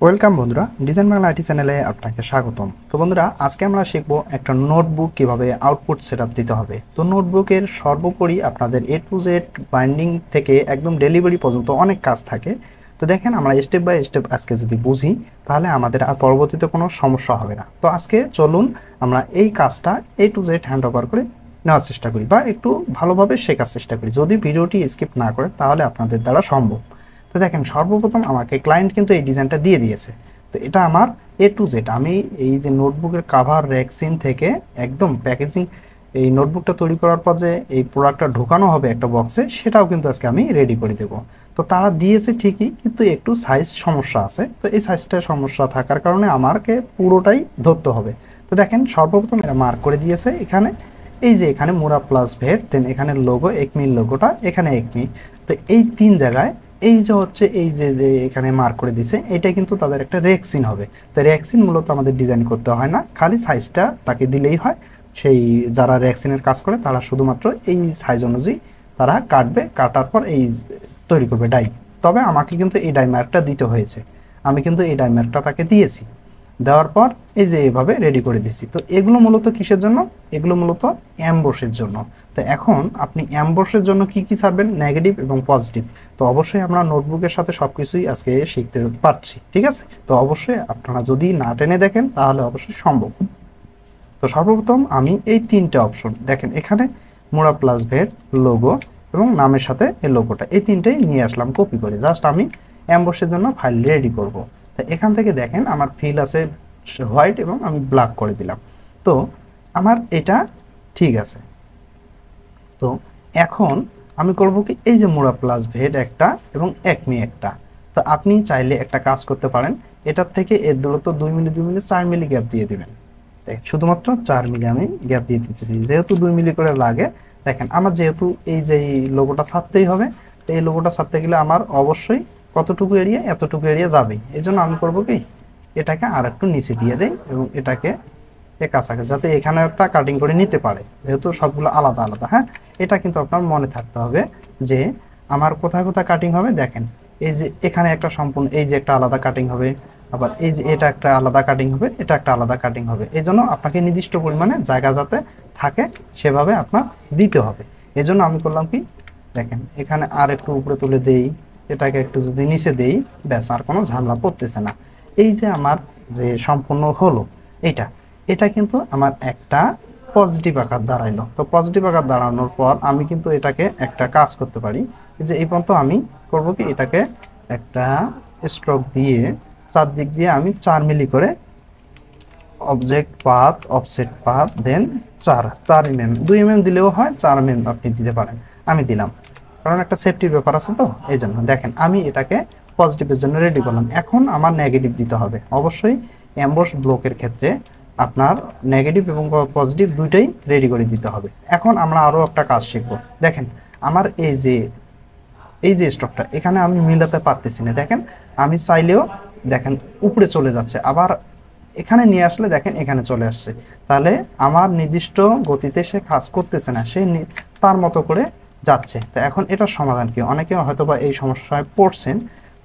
Welcome বন্ধুরা, design Bangla IT চ্যানেলে আপনাকে স্বাগতম। তো বন্ধুরা, আজকে আমরা শিখবো একটা নোটবুক কিভাবে আউটপুট সেটআপ দিতে হবে। তো নোটবুকের সর্বোপরি আপনাদের এ টু জেড বাইন্ডিং থেকে একদম ডেলিভারি পর্যন্ত অনেক কাজ থাকে। তো দেখেন, আমরা স্টেপ বাই স্টেপ আজকে যদি বুঝি তাহলে আমাদের আর পরবর্তীতে কোনো সমস্যা হবে না। তো আজকে চলুন আমরা এই কাজটা এ টু জেড হ্যান্ড ওভার করে নেওয়ার চেষ্টা করি বা একটু ভালোভাবে শেখার চেষ্টা করি। যদি ভিডিওটি স্কিপ না করে তাহলে আপনাদের দ্বারা সম্ভব। তো দেখেন, সর্বপ্রথম আমাকে ক্লায়েন্ট কিন্তু এই ডিজাইনটা দিয়ে দিয়েছে। তো এটা আমার এ টু জেড, আমি এই যে নোটবুকের কাভার রেক্সিন থেকে একদম প্যাকেজিং, এই নোটবুকটা তৈরি করার পর যে এই প্রোডাক্টটা ঢোকানো হবে একটা বক্সে, সেটাও কিন্তু আজকে আমি রেডি করে দেবো। তো তারা দিয়েছে ঠিকই, কিন্তু একটু সাইজ সমস্যা আছে। তো এই সাইজটা সমস্যা থাকার কারণে আমাকে পুরোটাই ধরতে হবে। তো দেখেন, সর্বপ্রথম এরা মার্ক করে দিয়েছে এখানে, এই যে এখানে মোরা প্লাস ভেট, দেন এখানে লোগো একমি, লোগোটা এখানে একমি। তো এই তিন জায়গায় এই যে হচ্ছে এই যে যে এখানে মার্ক করে দিছে, এটা কিন্তু তাদের একটা রেক্সিন হবে। তো রেক্সিন মূলত আমাদের ডিজাইন করতে হয় না, খালি সাইজটা তাকে দিলেই হয়। সেই যারা রেক্সিনের কাজ করে তারা শুধুমাত্র এই সাইজ অনুযায়ী তারা কাটবে, কাটার পর এই তৈরি করবে ডাই। তবে আমাকে কিন্তু এই ডাই মার্কটা দিতে হয়েছে, আমি কিন্তু এই ডাই মার্কটা তাকে দিয়েছি। দেওয়ার পর এই যে এভাবে রেডি করে দিচ্ছি। তো এগুলো মূলত কিসের জন্য? এগুলো মূলত অ্যাম্বোসের জন্য। তো এখন আপনি অ্যাম্বোসের জন্য কি কি ছাড়বেন, নেগেটিভ এবং পজিটিভ। তো অবশ্যই আমরা নোটবুকের সাথে সব কিছুই আজকে শিখতে পারছি, ঠিক আছে? তো অবশ্যই আপনারা যদি না টেনে দেখেন তাহলে অবশ্যই সম্ভব। তো সর্বপ্রথম আমি এই তিনটে অপশন দেখেন, এখানে মোরা প্লাস ভেট, লোগো এবং নামের সাথে এই লোগোটা, এই তিনটেই নিয়ে আসলাম কপি করে। জাস্ট আমি অ্যাম্বোসের জন্য ফাইল রেডি করব। তো এখান থেকে দেখেন আমার ফিল আছে হোয়াইট এবং আমি ব্ল্যাক করে দিলাম। তো আমার এটা ঠিক আছে। তো এখন আমি করব কি, এই যে মোরা প্লাস ভেট একটা এবং একমি একটা। তো আপনি চাইলে একটা কাজ করতে পারেন, এটার থেকে এর দূরত্ব 2 মিলি 2 মিলি 4 মিলি গ্যাপ দিয়ে দিবেন। শুধুমাত্র 4 মিলি আমি গ্যাপ দিয়ে দিচ্ছি, যেহেতু 2 মিলি করে লাগে। দেখেন, আমার যেহেতু এই যে লোগোটা ছাড়তেই হবে, তো এই লোগোটা ছাড়তে গেলে আমার অবশ্যই কতটুকু এরিয়া, এতটুকু এরিয়া যাবেই। এই জন্য আমি করবো কি, এটাকে আর একটু নিচে দিয়ে দেই এবং এটাকে কাছাকাছি, যাতে এখানে একটা কাটিং করে নিতে পারে, যেহেতু সবগুলো আলাদা আলাদা। হ্যাঁ, এটা কিন্তু আপনার মনে থাকতে হবে যে আমার কোথায় কোথায় কাটিং হবে। দেখেন, এই যে এখানে একটা সম্পূর্ণ, এই যে একটা আলাদা কাটিং হবে, আবার এই যে এটা একটা আলাদা কাটিং হবে, এটা একটা আলাদা কাটিং হবে। এই জন্য আপনাকে নির্দিষ্ট পরিমাণে জায়গা যাতে থাকে সেভাবে আপনার দিতে হবে। এই জন্য আমি করলাম কি, দেখেন এখানে আর একটু উপরে তুলে দেই, এটাকে একটু যদি নিচে দেই, ব্যাস আর কোনো ঝামেলা পড়তেছে না। এই যে আমার যে সম্পূর্ণ হলো এটা, এটা কিন্তু আমার একটা পজিটিভ আকার দাঁড়াইলো। তো পজিটিভ আকার দাঁড়ানোর পর আমি কিন্তু এটাকে একটা কাজ করতে পারি। এই যে এই পর্যন্ত আমি করব কি, এটাকে একটা স্ট্রোক দিয়ে চারদিক দিয়ে আমি 4 মিলি করে অবজেক্ট পাথ, অফসেট পাথ, দেন 4 mm, 2 mm দিলেও হয়, 4 mm আপনি দিতে পারেন। আমি দিলাম, কারণ একটা সেফটির ব্যাপার আছে। তো এই জন্য দেখেন আমি এটাকে পজিটিভের জন্য রেডি করলাম। এখন আমার নেগেটিভ দিতে হবে। অবশ্যই অ্যাম্বোস ব্লকের ক্ষেত্রে আপনার নেগেটিভ এবং পজিটিভ দুইটাই রেডি করে দিতে হবে। এখন আমরা আরও একটা কাজ শিখব। দেখেন, আমার এই যে স্টকটা এখানে আমি মিলাতে পারতেছি না। দেখেন, আমি চাইলেও দেখেন উপরে চলে যাচ্ছে, আবার এখানে নিয়ে আসলে দেখেন এখানে চলে আসছে। তাহলে আমার নির্দিষ্ট গতিতে সে কাজ করতেছে না, সে তার মতো করে যাচ্ছে। তো এখন এটার সমাধান কি? অনেকে হয়তোবা এই সমস্যায় পড়ছেন,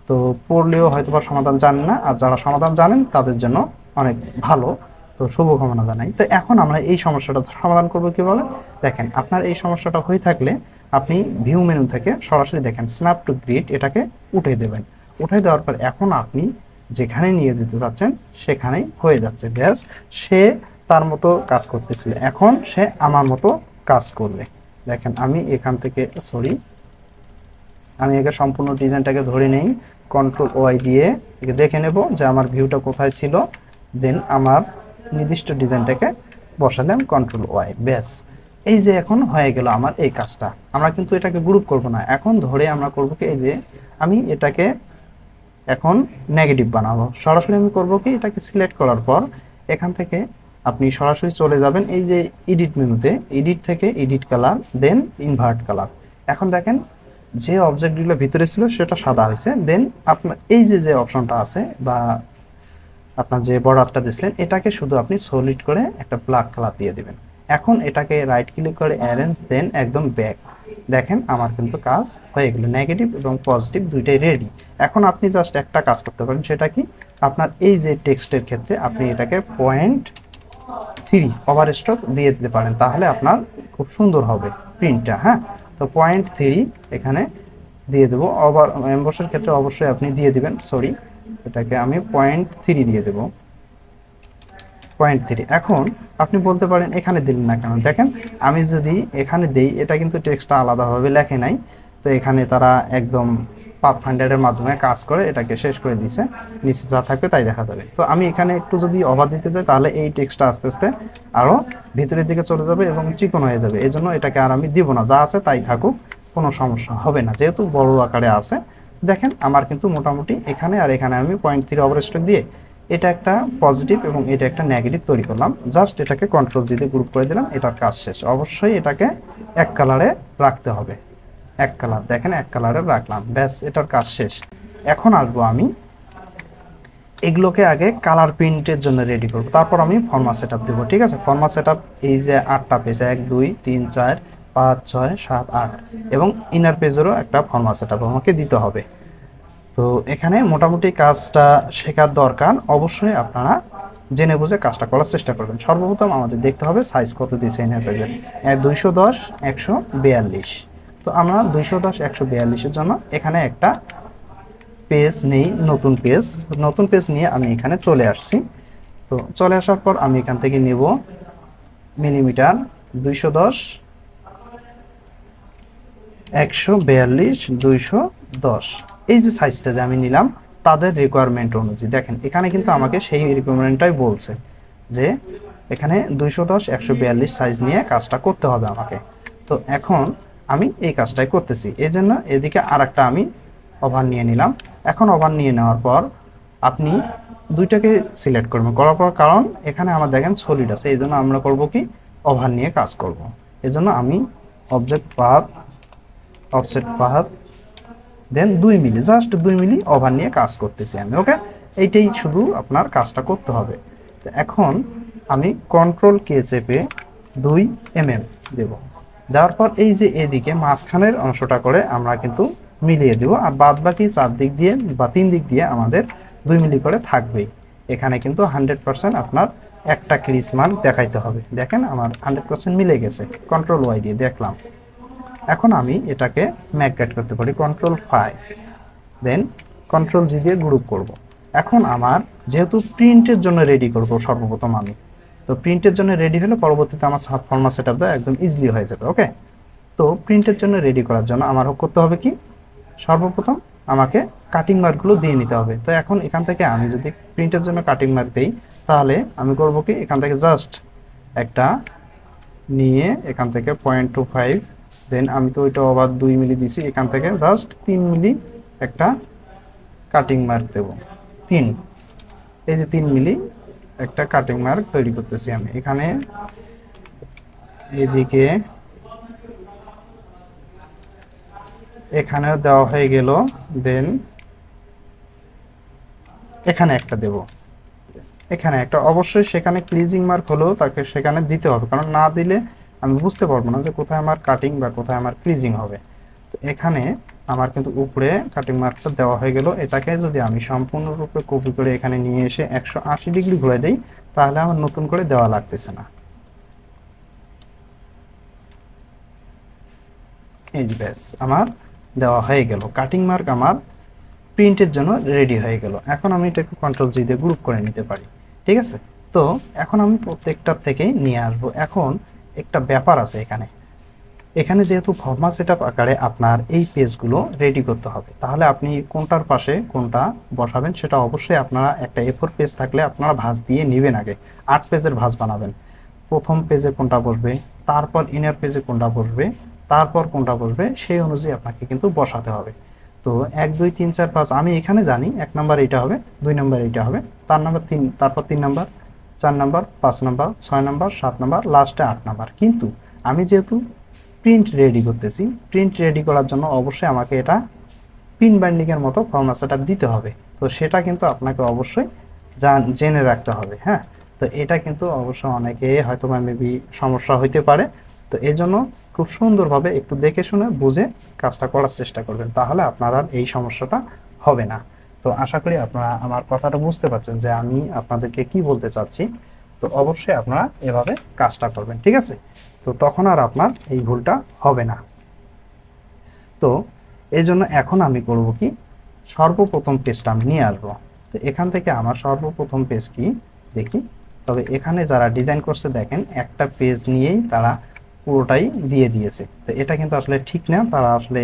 তো পড়লেও হয়তোবা সমাধান জানেন না, আর যারা সমাধান জানেন তাদের জন্য অনেক ভালো। তো শুভকামনা জানাই। তো এখন আমরা এই সমস্যাটা সমাধান করব কিভাবে? দেখেন, আপনার এই সমস্যাটা হয়ে থাকলে আপনি ভিউ মেনু থেকে সরাসরি দেখেন স্ন্যাপ টু গ্রিড, এটাকে উঠে দেবেন। উঠে দেওয়ার পর এখন আপনি যেখানে নিয়ে যেতে চাচ্ছেন সেখানেই হয়ে যাচ্ছে। ব্যাস, সে তার মতো কাজ করতেছিল, এখন সে আমার মতো কাজ করবে। দেখেন, আমি এখান থেকে আমি একে সম্পূর্ণ ডিজাইনটাকে ধরে নেই, কন্ট্রোল ওয়াই দিয়ে একে দেখে নেব যে আমার ভিউটা কোথায় ছিল। দেন আমার নির্দিষ্ট ডিজাইনটাকে বসালাম কন্ট্রোল ওয়াই, ব্যাস। এই যে এখন হয়ে গেল আমার এই কাজটা। আমরা কিন্তু এটাকে গ্রুপ করব না, এখন ধরে আমরা করব কি, এই যে আমি এটাকে এখন নেগেটিভ বানাবো। সরাসরি আমি করব কি, এটাকে সিলেক্ট করার পর এখান থেকে আপনি সরাসরি চলে যাবেন এই যে এডিট মেনুতে, এডিট থেকে এডিট কালার, দেন ইনভার্ট কালার। এখন দেখেন যে অবজেক্টগুলো ভিতরে ছিল সেটা সাদা হয়েছে। দেন আপনার এই যে অপশনটা আছে বা আপনার যে বর্ডারটা দিয়েছিলেন, এটাকে শুধু আপনি সলিড করে একটা ব্ল্যাক কালার দিয়ে দিবেন। এখন এটাকে রাইট ক্লিক করে অ্যারেঞ্জ, দেন একদম ব্যাক। দেখেন আমার কিন্তু কাজ হয়ে গেল, নেগেটিভ এবং পজিটিভ দুইটাই রেডি। এখন আপনি জাস্ট একটা কাজ করতে পারেন, সেটা কি, আপনার এই যে টেক্সটের ক্ষেত্রে আপনি এটাকে 0.3 ওভারস্ট্রোক দিয়ে দিতে পারেন, তাহলে আপনার খুব সুন্দর হবে প্রিন্টটা। হ্যাঁ, তো 0.3 এখানে দিয়ে দেবো। এমবসের ক্ষেত্রে অবশ্যই আপনি দিয়ে দিবেন, সরি, এটাকে আমি 0.3 দিয়ে দেবো, 0.3। এখন আপনি বলতে পারেন এখানে দিলেন না কেন? দেখেন আমি যদি এখানে দেই, এটা কিন্তু টেক্সটটা আলাদাভাবে লেখে নাই, তো এখানে তারা একদম পাথফাইন্ডারের মাধ্যমে কাজ করে এটাকে শেষ করে দিছে, নিচে যা থাকবে তাই দেখা যাবে। তো আমি এখানে একটু যদি ওভার দিতে যাই, তাহলে এই টেক্সটটা আস্তে আস্তে আরও ভিতরের দিকে চলে যাবে এবং চিকন হয়ে যাবে। এই জন্য এটাকে আর আমি দিব না, যা আছে তাই থাকুক, কোনো সমস্যা হবে না, যেহেতু বড় আকারে আছে। দেখেন আমার কিন্তু মোটামুটি এখানে আর এখানে আমি 0.3 ওভারস্ট্রোক দিয়ে এটা একটা পজিটিভ এবং এটা একটা নেগেটিভ তৈরি করলাম। জাস্ট এটাকে কন্ট্রোল জি দিয়ে গ্রুপ করে দিলাম, এটার কাজ শেষ। অবশ্যই এটাকে এক কালারে রাখতে হবে, এক কালার, দেখেন এক কালারে রাখলাম, ব্যাস এটার কাজ শেষ। এখন আসবো আমি এগুলোকে আগে কালার প্রিন্টের জন্য রেডি করব, তারপর আমি ফরম্যাট সেটআপ দেবো। ঠিক আছে, ফরম্যাট সেটআপ এই যে 8টা পেজ, 1 2 3 4 5 6 7 8 এবং ইনার পেজেরও একটা ফরম্যাট সেটআপ আমাকে দিতে হবে। তো এখানে মোটামুটি কাজটা শেখার দরকার, অবশ্যই আপনারা জেনে বুঝে কাজটা করার চেষ্টা করবেন। সর্বপ্রথম আমাদের দেখতে হবে সাইজ কত দিয়েছে ইনার পেজের, 210 142। তো আমরা 210 142-এর জন্য এখানে একটা পেজ নেই, নতুন পেজ। নতুন পেজ নিয়ে আমি এখানে চলে আসছি। তো চলে আসার পর আমি এখান থেকে নেব মিলিমিটার 210 142 210, এই যে সাইজটা যে আমি নিলাম তাদের রিকোয়ারমেন্ট অনুযায়ী। দেখেন এখানে কিন্তু আমাকে সেই রিকোয়ারমেন্টটাই বলছে যে এখানে 210 142 সাইজ নিয়ে কাজটা করতে হবে আমাকে। তো এখন আমি এই কাজটাই করতেছি, এই জন্য এদিকে আর একটা আমি ওভার নিয়ে নিলাম। এখন ওভার নিয়ে নেওয়ার পর আপনি দুইটাকে সিলেক্ট করবেন, করার পর কারণ এখানে আমার দেখেন সলিড আছে, এই জন্য আমরা করব কি ওভার নিয়ে কাজ করব। এই জন্য আমি অবজেক্ট পাথ, অফসেট পাথ, দেন 2 মিলি, জাস্ট 2 মিলি ওভার নিয়ে কাজ করতেছি আমি। ওকে, এইটাই শুধু আপনার কাজটা করতে হবে। তো এখন আমি কন্ট্রোল কে চেপে 2 mm দেব, দেওয়ার পর এই যে এদিকে মাঝখানের অংশটা করে আমরা কিন্তু মিলিয়ে দেব, আর বাদ বাকি 4 দিক দিয়ে বা 3 দিক দিয়ে আমাদের 2 মিলি করে থাকবেই। এখানে কিন্তু 100% আপনার একটা ক্রিজ মার্ক দেখাইতে হবে। দেখেন আমার 100% মিলে গেছে, কন্ট্রোল ওয়াই দিয়ে দেখলাম। এখন আমি এটাকে ম্যাকগাইড করতে পারি কন্ট্রোল 5, দেন কন্ট্রোল জি দিয়ে গ্রুপ করব। এখন আমার যেহেতু প্রিন্টের জন্য রেডি করব সর্বপ্রথম আমি, তো প্রিন্টের জন্য রেডি হলে পরবর্তীতে আমার ফরম্যাট সেটআপটা একদম ইজিলি হয়ে যাবে। ওকে, তো প্রিন্টের জন্য রেডি করার জন্য আমার করতে হবে কি, সর্বপ্রথম আমাকে কাটিং মার্কগুলো দিয়ে নিতে হবে। তো এখন এখান থেকে আমি যদি প্রিন্টের জন্য কাটিং মার্ক দিই, তাহলে আমি করব কি এখান থেকে জাস্ট একটা নিয়ে এখান থেকে 0.25, দেন আমি তো ওইটা আবার 2 মিলি দিছি, এখান থেকে জাস্ট 3 মিলি একটা কাটিং মার্ক দেব। 3, এই যে 3 মিলি একটা কাটিং মার্ক তৈরি করতেছি আমি এখানে। এদিকে এখানেও দেওয়া হয়ে গেল, দেন এখানে একটা দেব, এখানে একটা, অবশ্যই সেখানে ক্লিজিং মার্ক হলেও তাকে সেখানে দিতে হবে, কারণ না দিলে আমি বুঝতে পারবো না যে কোথায় আমার কাটিং বা কোথায় আমার ক্লিজিং হবে। তো এখানে আমার কিন্তু উপরে কাটিং মার্কটা দেওয়া হয়ে গেল। এটাকে যদি আমি সম্পূর্ণরূপে কপি করে এখানে নিয়ে এসে 180 ডিগ্রি ঘুরে দেই, তাহলে আমার নতুন করে দেওয়া লাগতেছে না। এই যে ব্যাস আমার দেওয়া হয়ে গেল, কাটিং মার্ক আমার প্রিন্টের জন্য রেডি হয়ে গেল। এখন আমি এটাকে কন্ট্রোল জি দিয়ে গ্রুপ করে নিতে পারি। ঠিক আছে, তো এখন আমি প্রত্যেকটার থেকেই নিয়ে আসবো। এখন একটা ব্যাপার আছে এখানে, এখানে যেহেতু ফরম্যাট সেটআপ আকারে আপনার এই পেজগুলো রেডি করতে হবে, তাহলে আপনি কোনটার পাশে কোনটা বসাবেন সেটা অবশ্যই আপনারা একটা A4 পেজ থাকলে আপনারা ভাঁজ দিয়ে নেবেন। আগে 8 পেজের ভাঁজ বানাবেন, প্রথম পেজে কোনটা বসবে, তারপর ইনার পেজে কোনটা বসবে, তারপর কোনটা বসবে, সেই অনুযায়ী আপনাকে কিন্তু বসাতে হবে। তো 1 2 3 4 5 আমি এখানে জানি 1 নাম্বার এইটা হবে, 2 নাম্বার এইটা হবে, তারপর 3 number, 4 number, 5 number, 6 number, 7 number, লাস্টে 8 নাম্বার। কিন্তু আমি যেহেতু প্রিন্ট রেডি করতেছি, প্রিন্ট রেডি করার জন্য অবশ্যই আমাকে এটা পিন বাইন্ডিংয়ের মতো ফরম্যাট সেটআপ দিতে হবে। তো সেটা কিন্তু আপনাকে অবশ্যই জেনে রাখতে হবে। হ্যাঁ, তো এটা কিন্তু অবশ্যই অনেকে হয়তো মেবি সমস্যা হইতে পারে। তো এই জন্য খুব সুন্দরভাবে একটু দেখে শুনে বুঝে কাজটা করার চেষ্টা করবেন, তাহলে আপনার আর এই সমস্যাটা হবে না। তো আশা করি আপনারা আমার কথাটা বুঝতে পারছেন যে আমি আপনাদেরকে কি বলতে চাচ্ছি। তো অবশ্যই আপনারা এভাবে কাজটা করবেন, ঠিক আছে? তো তখন আর আপনার এই ভুলটা হবে না। তো এই জন্য এখন আমি করব কি, সর্বপ্রথম পেজটা আমি নিয়ে আসবো। তো এখান থেকে আমার সর্বপ্রথম পেজ কি দেখি। তবে এখানে যারা ডিজাইন করছে দেখেন একটা পেজ নিয়েই তারা পুরোটাই দিয়ে দিয়েছে। তো এটা কিন্তু আসলে ঠিক না, তারা আসলে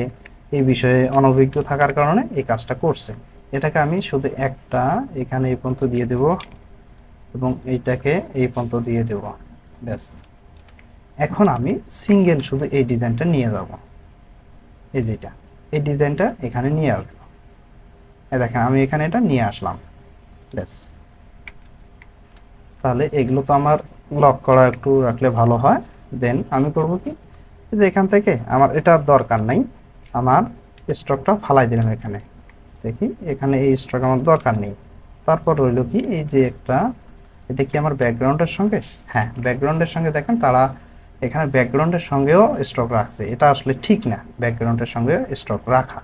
এই বিষয়ে অনভিজ্ঞ থাকার কারণে এই কাজটা করছে। এটাকে আমি শুধু একটা এখানে এই পর্যন্ত দিয়ে দেব এবং এইটাকে এই পর্যন্ত দিয়ে দেব, ব্যাস। এখন আমি সিঙ্গেল শুধু এই ডিজাইনটা নিয়ে যাব, এই যেটা এই ডিজাইনটা এখানে নিয়ে আসবো। দেখেন আমি এখানে এটা নিয়ে আসলাম, ব্যাস। তাহলে এগুলো তো আমার লক করা একটু রাখলে ভালো হয়। দেন আমি করব কি, যে এখান থেকে আমার এটা দরকার নাই, আমার স্টকটা ফালাই দিলাম এখানে। দেখি এখানে এই স্টক আমার দরকার নেই। তারপর রইল কি, এই যে একটা, এটা কি আমার ব্যাকগ্রাউন্ডের সঙ্গে, হ্যাঁ ব্যাকগ্রাউন্ডের সঙ্গে। দেখেন তারা এখানে ব্যাকগ্রাউন্ডের সঙ্গেও স্টক রাখছে, এটা আসলে ঠিক না ব্যাকগ্রাউন্ডের সঙ্গে স্টক রাখা।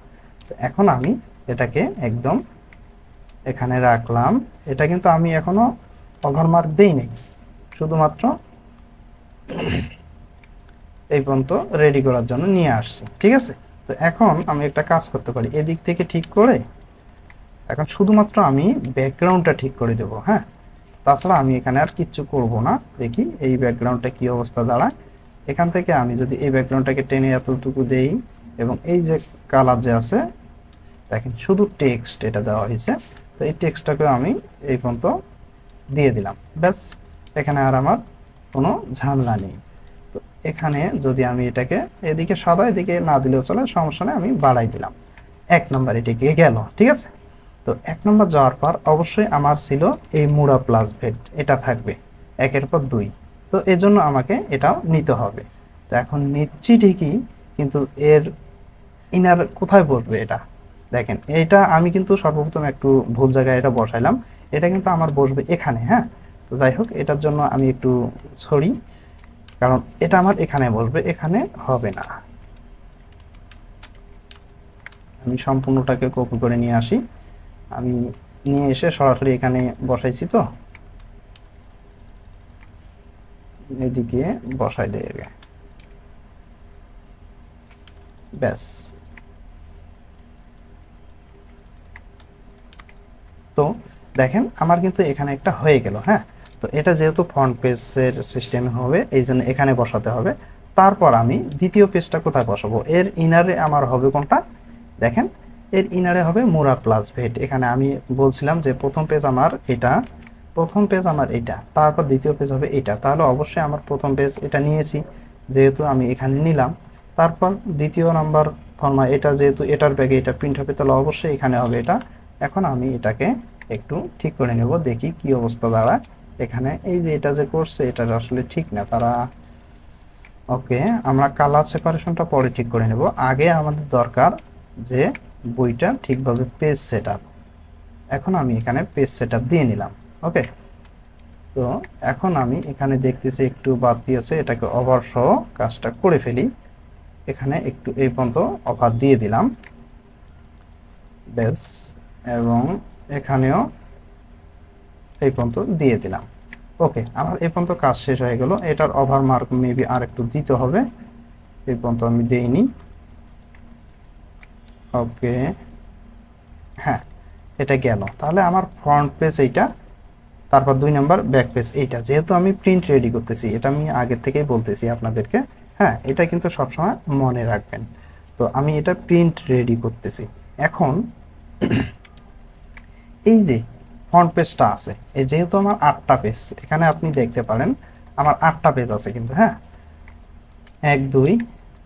তো এখন আমি এটাকে একদম এখানে রাখলাম। এটা কিন্তু আমি এখনো ওভারমার্ক দেই নাই, শুধুমাত্র এই পর্যন্ত রেডি করার জন্য নিয়ে আসছি, ঠিক আছে? তো এখন আমি একটা কাজ করতে পারি, এদিক থেকে ঠিক করে এখন শুধুমাত্র আমি ব্যাকগ্রাউন্ডটা ঠিক করে দেব, হ্যাঁ। তাছাড়া আমি এখানে আর কিচ্ছু করব না। দেখি এই ব্যাকগ্রাউন্ডটা কি অবস্থা দাঁড়ায়। এখান থেকে আমি যদি এই ব্যাকগ্রাউন্ডটাকে টেনে এতটুকু দেই এবং এই যে কালার যে আছে দেখেন শুধু টেক্সট এটা দেওয়া হয়েছে, তো এই টেক্সটটাকে আমি এই পর্যন্ত দিয়ে দিলাম, ব্যাস। এখানে আর আমার কোনো ঝামেলা নেই। তো এখানে যদি আমি এটাকে এদিকে সাদা, এদিকে না দিলেও চলে, সমস্যা নেই, আমি বাড়াই দিলাম। 1 নম্বর এটিকে গেল, ঠিক আছে? তো 1 নম্বর যাওয়ার পর অবশ্যই আমার ছিল এই মুড়া প্লাস ভেট, এটা থাকবে 1-এর পর 2। তো এজন্য আমাকে এটাও নিতে হবে। তো এখন নিচ্ছি ঠিকই, কিন্তু এর ইনার কোথায় বসবে এটা দেখেন। এটা আমি কিন্তু সর্বপ্রথম একটু ভুল জায়গায় এটা বসাইলাম, এটা কিন্তু আমার বসবে এখানে, হ্যাঁ। তো যাই হোক, এটার জন্য আমি একটু সরি, কারণ এটা আমার এখানে বসবে, এখানে হবে না। আমি সম্পূর্ণটাকে কপি করে নিয়ে আসি। আমি নিয়ে এসে সরাসরি এখানে বসাইছি, তো এদিকে বসাই দেবে, ব্যাস। তো দেখেন আমার কিন্তু এখানে একটা হয়ে গেল, হ্যাঁ। তো এটা যেহেতু ফ্রন্ট পেজের সিস্টেম হবে, এই জন্য এখানে বসাতে হবে। তারপর আমি দ্বিতীয় পেজটা কোথায় বসাবো, এর ইনারে আমার হবে কোনটা দেখেন, এর ইনারে হবে মুরা প্লাস ভেট। এখানে আমি বলছিলাম যে প্রথম পেজ আমার এটা, প্রথম পেজ আমার এটা, তারপর দ্বিতীয় পেজ হবে এটা। তাহলে অবশ্যই আমার প্রথম পেজ এটা নিয়েছি, যেহেতু আমি এখানে নিলাম। তারপর দ্বিতীয় নাম্বার ফর্মা এটা, যেহেতু এটার ব্যাগে এটা প্রিন্ট হবে, তাহলে অবশ্যই এখানে হবে এটা। এখন আমি এটাকে একটু ঠিক করে নেব, দেখি কি অবস্থা দাঁড়ায়। এখানে এই যে এটা যে করছে এটা আসলে ঠিক না তারা। ওকে, আমরা কালার সেপারেশনটা পরে ঠিক করে নেব, আগে আমাদের দরকার যে বইটা ঠিকভাবে পেজ সেটআপ। এখন আমি এখানে পেজ সেটআপ দিয়ে নিলাম, ওকে। তো এখন আমি এখানে দেখতেছি একটু বাদ দিয়েছে, এটাকে ওভার সহ কাজটা করে ফেলি। এখানে একটু এই পর্যন্ত অফার দিয়ে দিলাম, ব্যাস। এবং এখানেও এই পর্যন্ত দিয়ে দিলাম, ওকে। আমার এই পর্যন্ত কাজ শেষ হয়ে গেল। এটার ওভার মার্ক মেবি আর একটু দিতে হবে, এই পর্যন্ত আমি দেইনি, ওকে। হ্যাঁ, এটা গেল। তাহলে আমার ফ্রন্ট পেজ এইটা, তারপর 2 নাম্বার ব্যাক পেজ এইটা। যেহেতু আমি প্রিন্ট রেডি করতেছি, এটা আমি আগের থেকেই বলতেছি আপনাদেরকে, হ্যাঁ। এটা কিন্তু সবসময় মনে রাখবেন। তো আমি এটা প্রিন্ট রেডি করতেছি। এখন এই যে ফ্রন্ট পেজটা আছে, এই যেহেতু আমার 8টা পেজ, এখানে আপনি দেখতে পারেন আমার 8টা পেজ আছে কিন্তু, হ্যাঁ। 1 2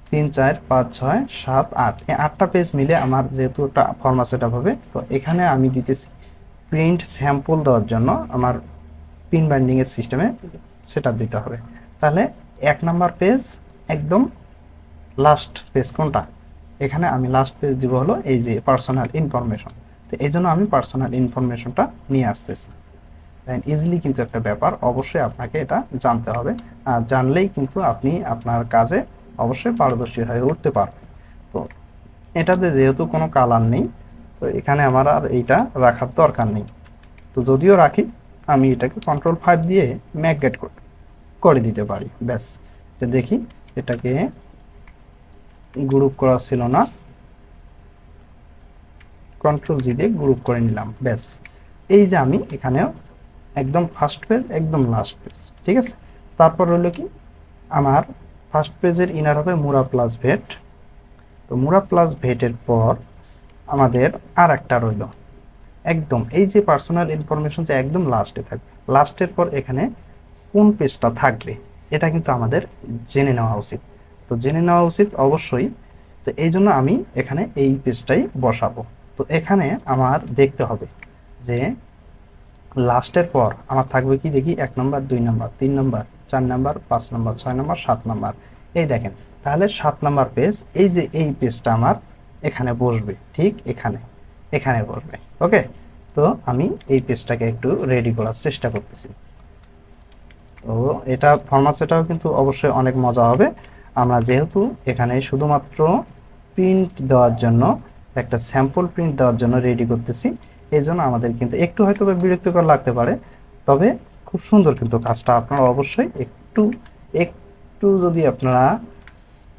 3 4 5 6 7 8, এই 8টা পেজ মিলে আমার যেহেতু একটা ফরম্যাট সেটআপ হবে। তো এখানে আমি দিতেছি প্রিন্ট স্যাম্পল দেওয়ার জন্য আমার পিন বাইন্ডিং এর সিস্টেমে সেটআপ দিতে হবে। তাহলে 1 নাম্বার পেজ একদম লাস্ট পেজ কোনটা, এখানে আমি লাস্ট পেজ দিব হলো এই যে পার্সোনাল ইনফরমেশন। তো এই জন্য আমি পার্সোনাল ইনফরমেশনটা নিয়ে আসতেছি। দেন ইজিলি কিন্তু একটা ব্যাপার, অবশ্যই আপনাকে এটা জানতে হবে, আর জানলেই কিন্তু আপনি আপনার কাজে অবশ্যই পারদর্শী হয়ে উঠতে পারবেন। তো এটাতে যেহেতু কোনো কালার নেই, তো এখানে আমার আর এইটা রাখার দরকার নেই। তো যদিও রাখি, আমি এটাকে Ctrl+5 দিয়ে ম্যাগনেট করে দিতে পারি। ব্যাস, এটা দেখি, এটাকে গ্রুপ করা ছিল না, Ctrl+G দিয়ে গ্রুপ করে নিলাম। ব্যাস, এই যে আমি এখানেও একদম ফার্স্ট পেজ, একদম লাস্ট পেজ, ঠিক আছে। তারপর হলো কি, আমার ফার্স্ট পেজের ইনার হবে মুরা প্লাস ভেট। তো মুরা প্লাস ভেটের পর আমাদের আর একটা রইল একদম এই যে পার্সোনাল ইনফরমেশন, যে একদম লাস্টে থাকবে। লাস্টের পর এখানে কোন পেজটা থাকবে এটা কিন্তু আমাদের জেনে নেওয়া উচিত। তো জেনে নেওয়া উচিত অবশ্যই। তো এই জন্য আমি এখানে এই পেজটাই বসাবো। তো এখানে আমার দেখতে হবে যে লাস্টের পর আমার থাকবে কি, দেখি 1 নম্বর, 2 নম্বর, 3 নম্বর, 4 নম্বর, 5 নম্বর, 6 নম্বর, 7 নম্বর। এই দেখেন, তাহলে 7 নম্বর পেজ, এই যে এই পেজটা আমার এখানে বসবে, ঠিক এখানে এখানে বসবে। ওকে, তো আমি এই পেজটাকে একটু রেডি করার চেষ্টা করতেছি। তো এটা ফরম্যাটটাও কিন্তু অবশ্যই অনেক মজা হবে। আমরা যেহেতু এখানে শুধুমাত্র প্রিন্ট দেওয়ার জন্য, একটা স্যাম্পল প্রিন্ট দেওয়ার জন্য রেডি করতেছি, এই জন্য আমাদের কিন্তু একটু হয়তো বিরক্তিকর লাগতে পারে, তবে খুব সুন্দর কিন্তু কাজটা। আপনারা অবশ্যই একটু একটু যদি আপনারা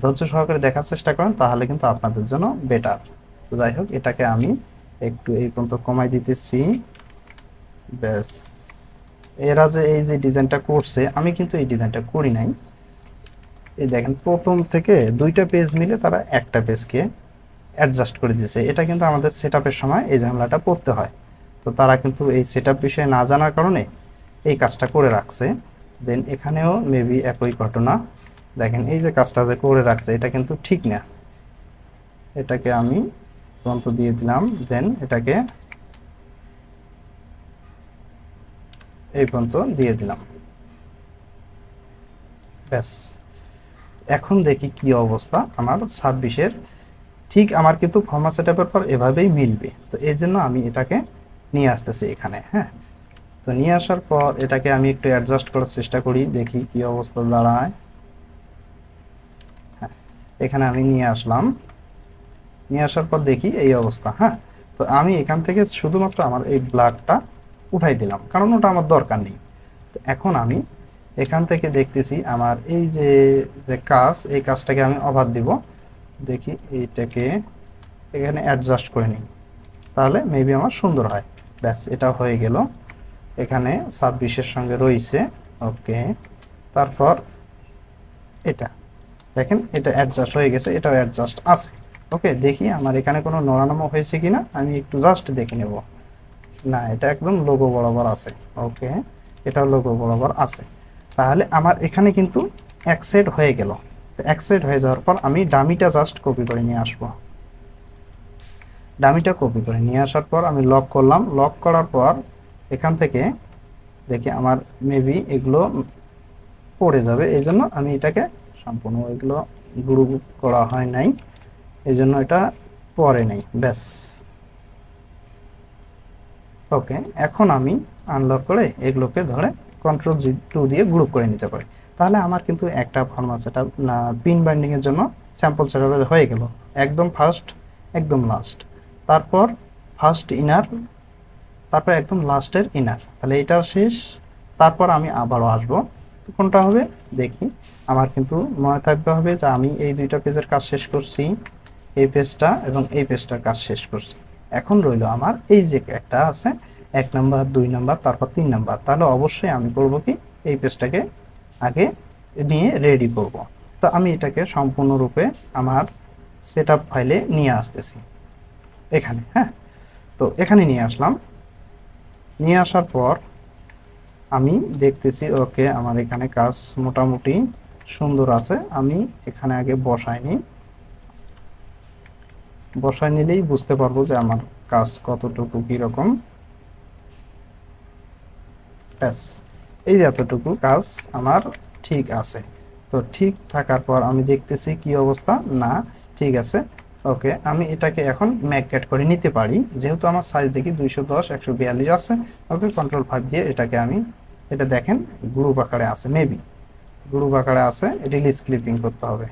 ধৈর্য সহকারে দেখার চেষ্টা করেন তাহলে কিন্তু আপনাদের জন্য বেটার। তো যাই হোক, এটাকে আমি একটু এই পর্যন্ত কমাই দিতেছি। ব্যাস, এরা যে এই যে ডিজাইনটা করছে, আমি কিন্তু এই ডিজাইনটা করি নাই। এই দেখেন, প্রথম থেকে 2টা পেজ মিলে তারা একটা পেজকে অ্যাডজাস্ট করে দিয়েছে। এটা কিন্তু আমাদের সেটআপের সময় এই ঝামেলাটা পড়তে হয়। তো তারা কিন্তু এই সেটআপ বিষয়ে না জানার কারণে এই কাজটা করে রাখছে। দেন এখানেও মেবি একই ঘটনা। দেখেন, এই যে কাজটা যে করে রাখছে এটা কিন্তু ঠিক না। এটাকে আমি পর্যন্ত দিয়ে দিলাম, দেন এটাকে এই পর্যন্ত দিয়ে দিলাম। ব্যাস, এখন দেখি কি অবস্থা আমার 26-এর। ঠিক আমার কিন্তু ফরম্যাট সেটআপের পর এভাবেই মিলবে। তো এই জন্য আমি এটাকে নিয়ে আসতেছি এখানে। হ্যাঁ, তো নিয়ে আসার পর এটাকে আমি একটু অ্যাডজাস্ট করার চেষ্টা করি, দেখি কি অবস্থা দাঁড়ায়। হ্যাঁ, এখানে আমি নিয়ে আসলাম, নিয়ে আসার পর দেখি এই অবস্থা। হ্যাঁ, তো আমি এখান থেকে শুধুমাত্র আমার এই ব্লাডটা উঠাই দিলাম, কারণ ওটা আমার দরকার নেই। তো এখন আমি এখান থেকে দেখতেছি আমার এই যে যে কাজ, এই কাজটাকে আমি অবাধ দিব। দেখি এইটাকে এখানে অ্যাডজাস্ট করে নিই, তাহলে মেবি আমার সুন্দর হয়। ব্যাস, এটা হয়ে গেল। এখানে 26-এর সঙ্গে রয়েছে। ওকে, তারপর এটা দেখেন, এটা অ্যাডজাস্ট হয়ে গেছে, এটাও অ্যাডজাস্ট আছে। ওকে, দেখি আমার এখানে কোনো নড়ানামা হয়েছে কিনা, আমি একটু জাস্ট দেখে নেব। না, এটা একদম লোগো বরাবর আছে। ওকে, এটাও লোগো বরাবর আছে। তাহলে আমার এখানে কিন্তু এক সেট হয়ে গেল। এক সেট হয়ে যাওয়ার পর আমি ডামিটা জাস্ট কপি করে নিয়ে আসবো। ডামিটা কপি করে নিয়ে আসার পর আমি লক করলাম। লক করার পর এখান থেকে দেখি আমার মেবি এগুলো পড়ে যাবে, এই জন্য আমি এটাকে সম্পূর্ণ এগুলো গ্রুপ করা হয় নাই, এই জন্য এটা পরে নেই। ব্যাস, ওকে, এখন আমি আনলক করে এগুলোকে ধরে Ctrl+2 দিয়ে গ্রুপ করে নিতে পারি। তাহলে আমার কিন্তু একটা ফরম্যাট সেটআপ না পিন বাইন্ডিং এর জন্য স্যাম্পল সেটআপ হয়ে গেল। একদম ফার্স্ট, একদম লাস্ট, তারপর ফার্স্ট ইনার, তারপর একদম লাস্টের ইনার। তাহলে এটা শেষ। তারপর আমি আবারও আসবো, কোনটা হবে দেখি। আমার কিন্তু মনে থাকতে হবে যে আমি এই 2টা পেজের কাজ শেষ করছি, এই পেজটা এবং এই পেজটার কাজ শেষ করছি। এখন রইল আমার এই যে একটা আছে 1 নাম্বার, 2 নাম্বার, তারপর 3 নাম্বার। তাহলে অবশ্যই আমি করব কি, এই পেজটাকে আগে নিয়ে রেডি করব। তো আমি এটাকে সম্পূর্ণরূপে আমার সেটআপ ফাইলে নিয়ে আসতেছি এখানে। হ্যাঁ, তো এখানে নিয়ে আসলাম। নিয়ে আসার পর আমি দেখতেছি ওকে, আমার এখানে কাজ মোটামুটি সুন্দর আছে। আমি এখানে আগে বসাই নিলেই বুঝতে পারবো যে আমার কাজ কতটুকু কিরকম। ব্যাস, এই যে এতটুকু কাজ আমার ঠিক আছে। তো ঠিক থাকার পর আমি দেখতেছি কি অবস্থা, না ঠিক আছে। ওকে, আমি এটাকে এখন ম্যাগনেট করে নিতে পারি, যেহেতু আমার সাইজ দেখি 210 142 আছে। ওকে, Ctrl+5 দিয়ে এটাকে আমি, এটা দেখেন গ্রুপ আকারে আছে, মেবি গ্রুপ আকারে আছে, রিলিজ ক্লিপিং করতে হবে।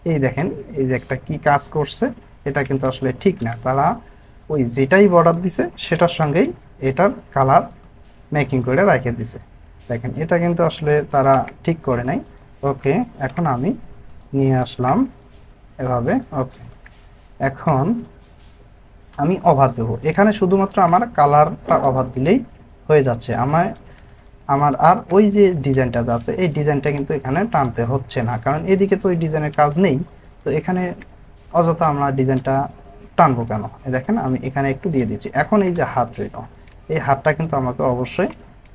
এই দেখেন, এই যে একটা কি কাজ করছে, এটা কিন্তু আসলে ঠিক না। তারা ওই যেটাই বর্ডার দিছে সেটার সঙ্গেই এটার কালার মেকিং করে রেখে দিছে। দেখেন এটা কিন্তু আসলে তারা ঠিক করে নাই। ওকে, এখন আমি নিয়ে আসলাম এভাবে। ওকে, এখন আমি ওভার দেবো। এখানে শুধুমাত্র আমার কালারটা ওভার দিলেই হয়ে যাচ্ছে। আমার আর ওই যে ডিজাইনটা আছে এই ডিজাইনটা কিন্তু এখানে টানতে হচ্ছে না, কারণ এদিকে তো ওই ডিজাইনের কাজ নেই। তো এখানে অযথা আমরা ডিজাইনটা টানবো কেন? দেখেন আমি এখানে একটু দিয়ে দিচ্ছি। এখন এই যে হাত রইল, এই হাতটা কিন্তু আমাকে অবশ্যই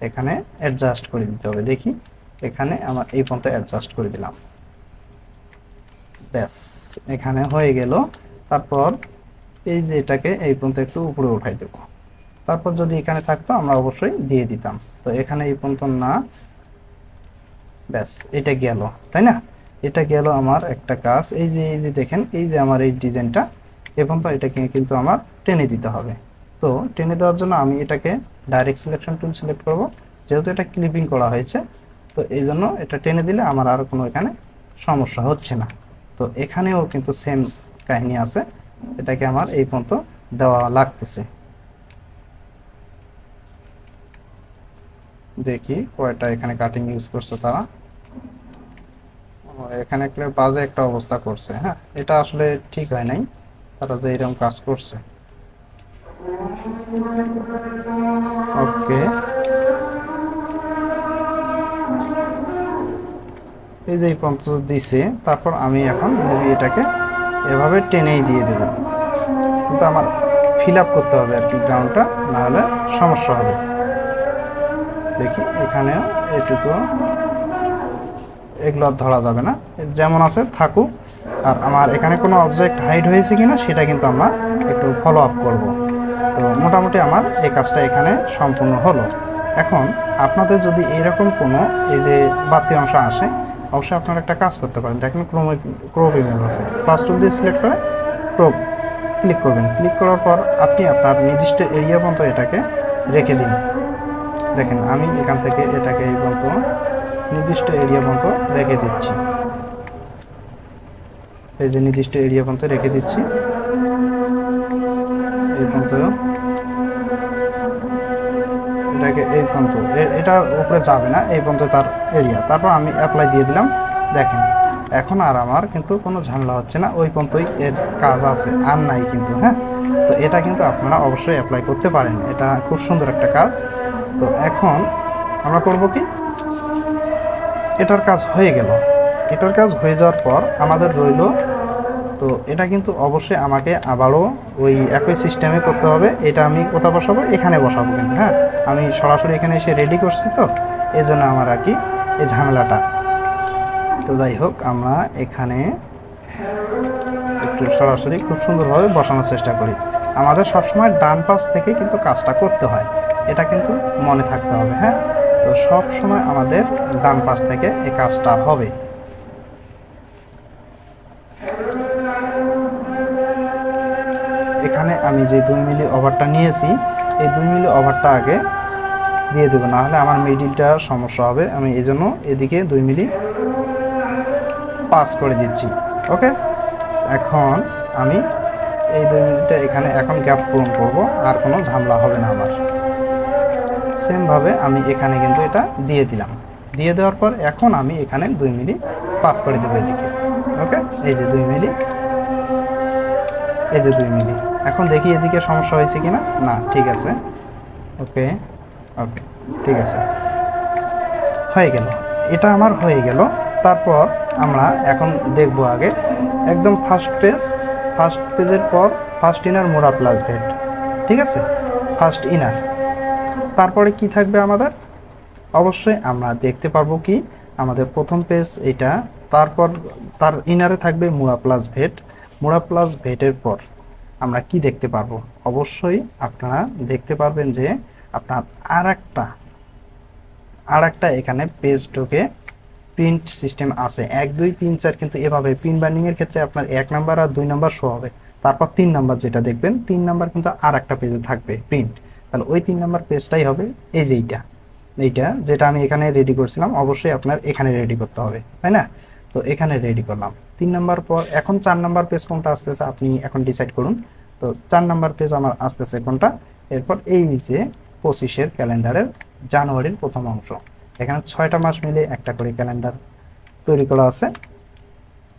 এখানে অ্যাডজাস্ট করে দিতে হবে। দেখি এখানে আমার এই পর্যন্ত অ্যাডজাস্ট করে দিলাম, ব্যাস এখানে হয়ে গেল। তারপর এই যে এটাকে এই পর্যন্ত একটু উপরে উঠাই দেব। তারপর যদি এখানে থাকতো আমরা অবশ্যই দিয়ে দিতাম। তো এখানে এই পর্যন্ত না, ব্যাস এটা গেল, তাই না? এটা গেল আমার একটা কাজ। এই যে দেখেন এই যে আমার এই ডিজাইনটা এ পর্যন্ত এটাকে কিন্তু আমার টেনে দিতে হবে। তো টেনে দেওয়ার জন্য আমি এটাকে ডাইরেক্ট সিলেকশন টুল সিলেক্ট করব, যেহেতু এটা ক্লিপিং করা হয়েছে। তো এই জন্য এটা টেনে দিলে আমার আর কোনো এখানে সমস্যা হচ্ছে না। তো এখানেও কিন্তু সেম কাহিনী আছে, এটাকে আমার এই পর্যন্ত দেওয়া লাগতেছে। দেখি কয়টা এখানে কাটিং ইউজ করছে তারা। এখানে একটা বাজে একটা অবস্থা করছে। হ্যাঁ, এটা আসলে ঠিক হয় নাই তারা যে এরকম কাজ করছে। ওকে, এই যে পঞ্চাশ দিছে, তারপর আমি এখন মেবি এটাকে এভাবে টেনেই দিয়ে দেব। কিন্তু আমার ফিল আপ করতে হবে আর কি গ্রাউন্ডটা, না হলে সমস্যা হবে। দেখি এখানেও এটুকু, এগুলো ধরা যাবে না, যেমন আছে থাকুক। আর আমার এখানে কোনো অবজেক্ট হাইড হয়েছে কিনা সেটা কিন্তু আমরা একটু ফলো আপ করব। তো মোটামুটি আমার এই কাজটা এখানে সম্পূর্ণ হলো। এখন আপনাদের যদি এরকম কোনো এই যে বাড়তি অংশ আসে, অবশ্যই আপনারা একটা কাজ করতে পারেন। দেখেন ক্রপ ইমেজ আছে, প্লাস টুল দিয়ে সিলেক্ট করে ক্রপ ক্লিক করবেন। ক্লিক করার পর আপনি আপনার নির্দিষ্ট এরিয়া পর্যন্ত এটাকে রেখে দিন। দেখেন আমি এখান থেকে এটাকে এই পর্যন্ত নির্দিষ্ট এরিয়া পর্যন্ত রেখে দিচ্ছি। এই যে নির্দিষ্ট এরিয়া পর্যন্ত রেখে দিচ্ছি, এই পর্যন্ত এটাকে এই পর্যন্ত, এটার উপরে যাবে না, এই পর্যন্ত তার এরিয়া। তারপর আমি অ্যাপ্লাই দিয়ে দিলাম। দেখেন এখন আর আমার কিন্তু কোনো ঝামেলা হচ্ছে না, ওই পর্যন্তই এর কাজ আছে, আর নাই কিন্তু। হ্যাঁ, তো এটা কিন্তু আপনারা অবশ্যই অ্যাপ্লাই করতে পারেন, এটা খুব সুন্দর একটা কাজ। তো এখন আমরা করব কি, এটার কাজ হয়ে গেল। এটার কাজ হয়ে যাওয়ার পর আমাদের রইল, তো এটা কিন্তু অবশ্যই আমাকে আবারও ওই একই সিস্টেমে করতে হবে। এটা আমি কোথাও বসাবো, এখানে বসাবো কিন্তু। হ্যাঁ, আমি সরাসরি এখানে এসে রেডি করছি, তো এই জন্য আমার আর কি এই ঝামেলাটা। তো যাই হোক, আমরা এখানে একটু সরাসরি খুব সুন্দরভাবে বসানোর চেষ্টা করি। আমাদের সবসময় ডান পাশ থেকে কিন্তু কাজটা করতে হয়, এটা কিন্তু মনে থাকতে হবে। হ্যাঁ, তো সব সময় আমাদের ডান পাশ থেকে এই কাজটা হবে। এখানে আমি যে 2 মিলি ওভারটা নিয়েছি, এই 2 মিলি ওভারটা আগে দিয়ে দেবো, না হলে আমার মিডিলটা সমস্যা হবে। আমি এই জন্য এদিকে 2 মিলি পাস করে দিচ্ছি। ওকে, এখন আমি এই 2 মিনিটে এখানে এখন গ্যাপ পূরণ করব, আর কোনো ঝামেলা হবে না আমার। সেমভাবে আমি এখানে কিন্তু এটা দিয়ে দিলাম। দিয়ে দেওয়ার পর এখন আমি এখানে 2 মিলি পাস করে দেবো এদিকে। ওকে, এই যে 2 মিলি, এই যে 2 মিলি। এখন দেখি এদিকে সমস্যা হয়েছে কিনা। না, ঠিক আছে। ওকে ওকে, ঠিক আছে, হয়ে গেল। এটা আমার হয়ে গেল। তারপর আমরা এখন দেখব আগে একদম ফার্স্ট পেজের পর ফার্স্ট ইনার মোড়া প্লাস ভেট। ঠিক আছে, ফার্স্ট ইনার। তারপরে কি থাকবে আমাদের, অবশ্যই আমরা দেখতে পারবো কি আমাদের প্রথম পেজ এটা। তারপর তার ইনারে থাকবে মোড়া প্লাস ভেট। মোড়া প্লাস ভেটের পর আমরা কি দেখতে পারবো, অবশ্যই আপনারা দেখতে পারবেন যে আপনার আর একটা এখানে পেজ ঢোকে প্রিন্ট সিস্টেম আছে 1 2 3 4। কিন্তু এভাবে প্রিন্ট বাইন্ডিং এর ক্ষেত্রে আপনার 1 নাম্বার আর 2 নাম্বার শো হবে, তারপর 3 নাম্বার যেটা দেখবেন 3 নাম্বার কিন্তু আর একটা পেজে থাকবে প্রিন্ট। তাহলে ওই 3 নাম্বার পেজটাই হবে এই যে এইটা যেটা আমি এখানে রেডি করছিলাম, অবশ্যই আপনার এখানে রেডি করতে হবে, তাই না? তো এখানে রেডি করলাম 3 নাম্বার পর। এখন 4 নাম্বার পেজ কোনটা আসতেছে আপনি এখন ডিসাইড করুন। তো 4 নাম্বার পেজ আমার আসতেছে কোনটা, এরপর এই যে 25-এর ক্যালেন্ডারের জানুয়ারির প্রথম অংশ, এখানে 6টা মাস মিলে একটা করে ক্যালেন্ডার তৈরি করা আছে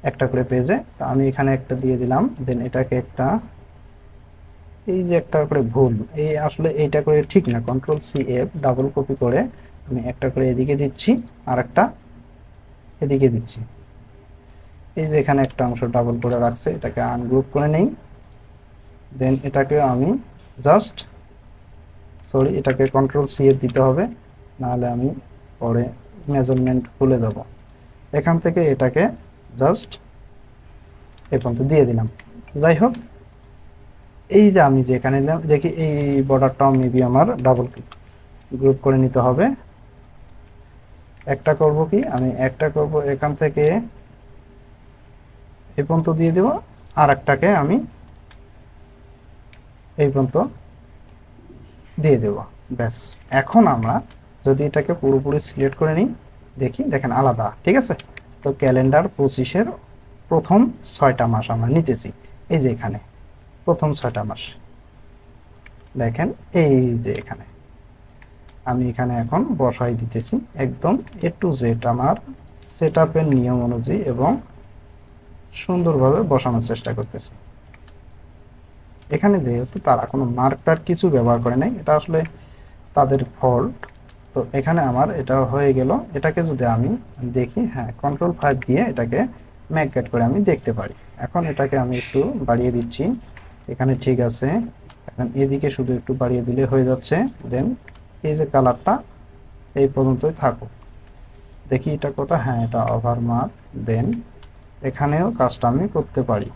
একটা করে পেজে। তো আমি এখানে একটা দিয়ে দিলাম, দেন এটাকে একটা, এই যে একটা করে ভুল, এই আসলে এইটা করে ঠিক না, Ctrl+C+F ডাবল কপি করে আমি একটা করে এদিকে দিচ্ছি আর একটা এদিকে দিচ্ছি। এই যে এখানে একটা অংশ ডাবল করে রাখছে, এটাকে আনগ্রুপ করে নেই। দেন এটাকে আমি জাস্ট, সরি, এটাকে Ctrl+C+F দিতে হবে, নাহলে আমি পরে মেজারমেন্ট ভুলে যাব। এখান থেকে এটাকে জাস্ট এ পর্যন্ত দিয়ে দিলাম। যাই হোক, এই যে আমি যে এখানে দেখি এই বর্ডারটাও মেবি আমার ডাবল গ্রুপ করে নিতে হবে। একটা করব কি, আমি একটা করব এখান থেকে এই পর্যন্ত দিয়ে দেব, আর একটাকে আমি এই পর্যন্ত দিয়ে দেব। ব্যাস, এখন আমরা যদি এটাকে পুরোপুরি সিলেক্ট করে নিই, দেখি, দেখেন আলাদা, ঠিক আছে। তো ক্যালেন্ডার 25-এর প্রথম 6টা মাস আমরা নিতেছি, এই যে এখানে প্রথম 6টা মাস দেখেন, এই যে এখানে আমি এখানে এখন বসাই দিতেছি একদম A to Z আমার সেটআপের নিয়ম অনুযায়ী এবং সুন্দরভাবে বসানোর চেষ্টা করতেছি। এখানে যেহেতু তারা কোনো মার্কার কিছু ব্যবহার করে নাই, এটা আসলে তাদের ফল্ট। তো এখানে আমার এটা হয়ে গেল। এটাকে যদি আমি দেখি, হ্যাঁ, Ctrl+5 দিয়ে এটাকে ম্যাগনেট করে আমি দেখতে পারি। এখন এটাকে আমি একটু বাড়িয়ে দিচ্ছি, এখানে ঠিক আছে। এখন এদিকে শুধু একটু বাড়িয়ে দিলে হয়ে যাচ্ছে। দেন এই যে কালারটা এই পর্যন্তই থাকুক। দেখি এটা কোথা, হ্যাঁ, এটা ওভারমার্ক। দেন এখানেও কাজটা আমি করতে পারি।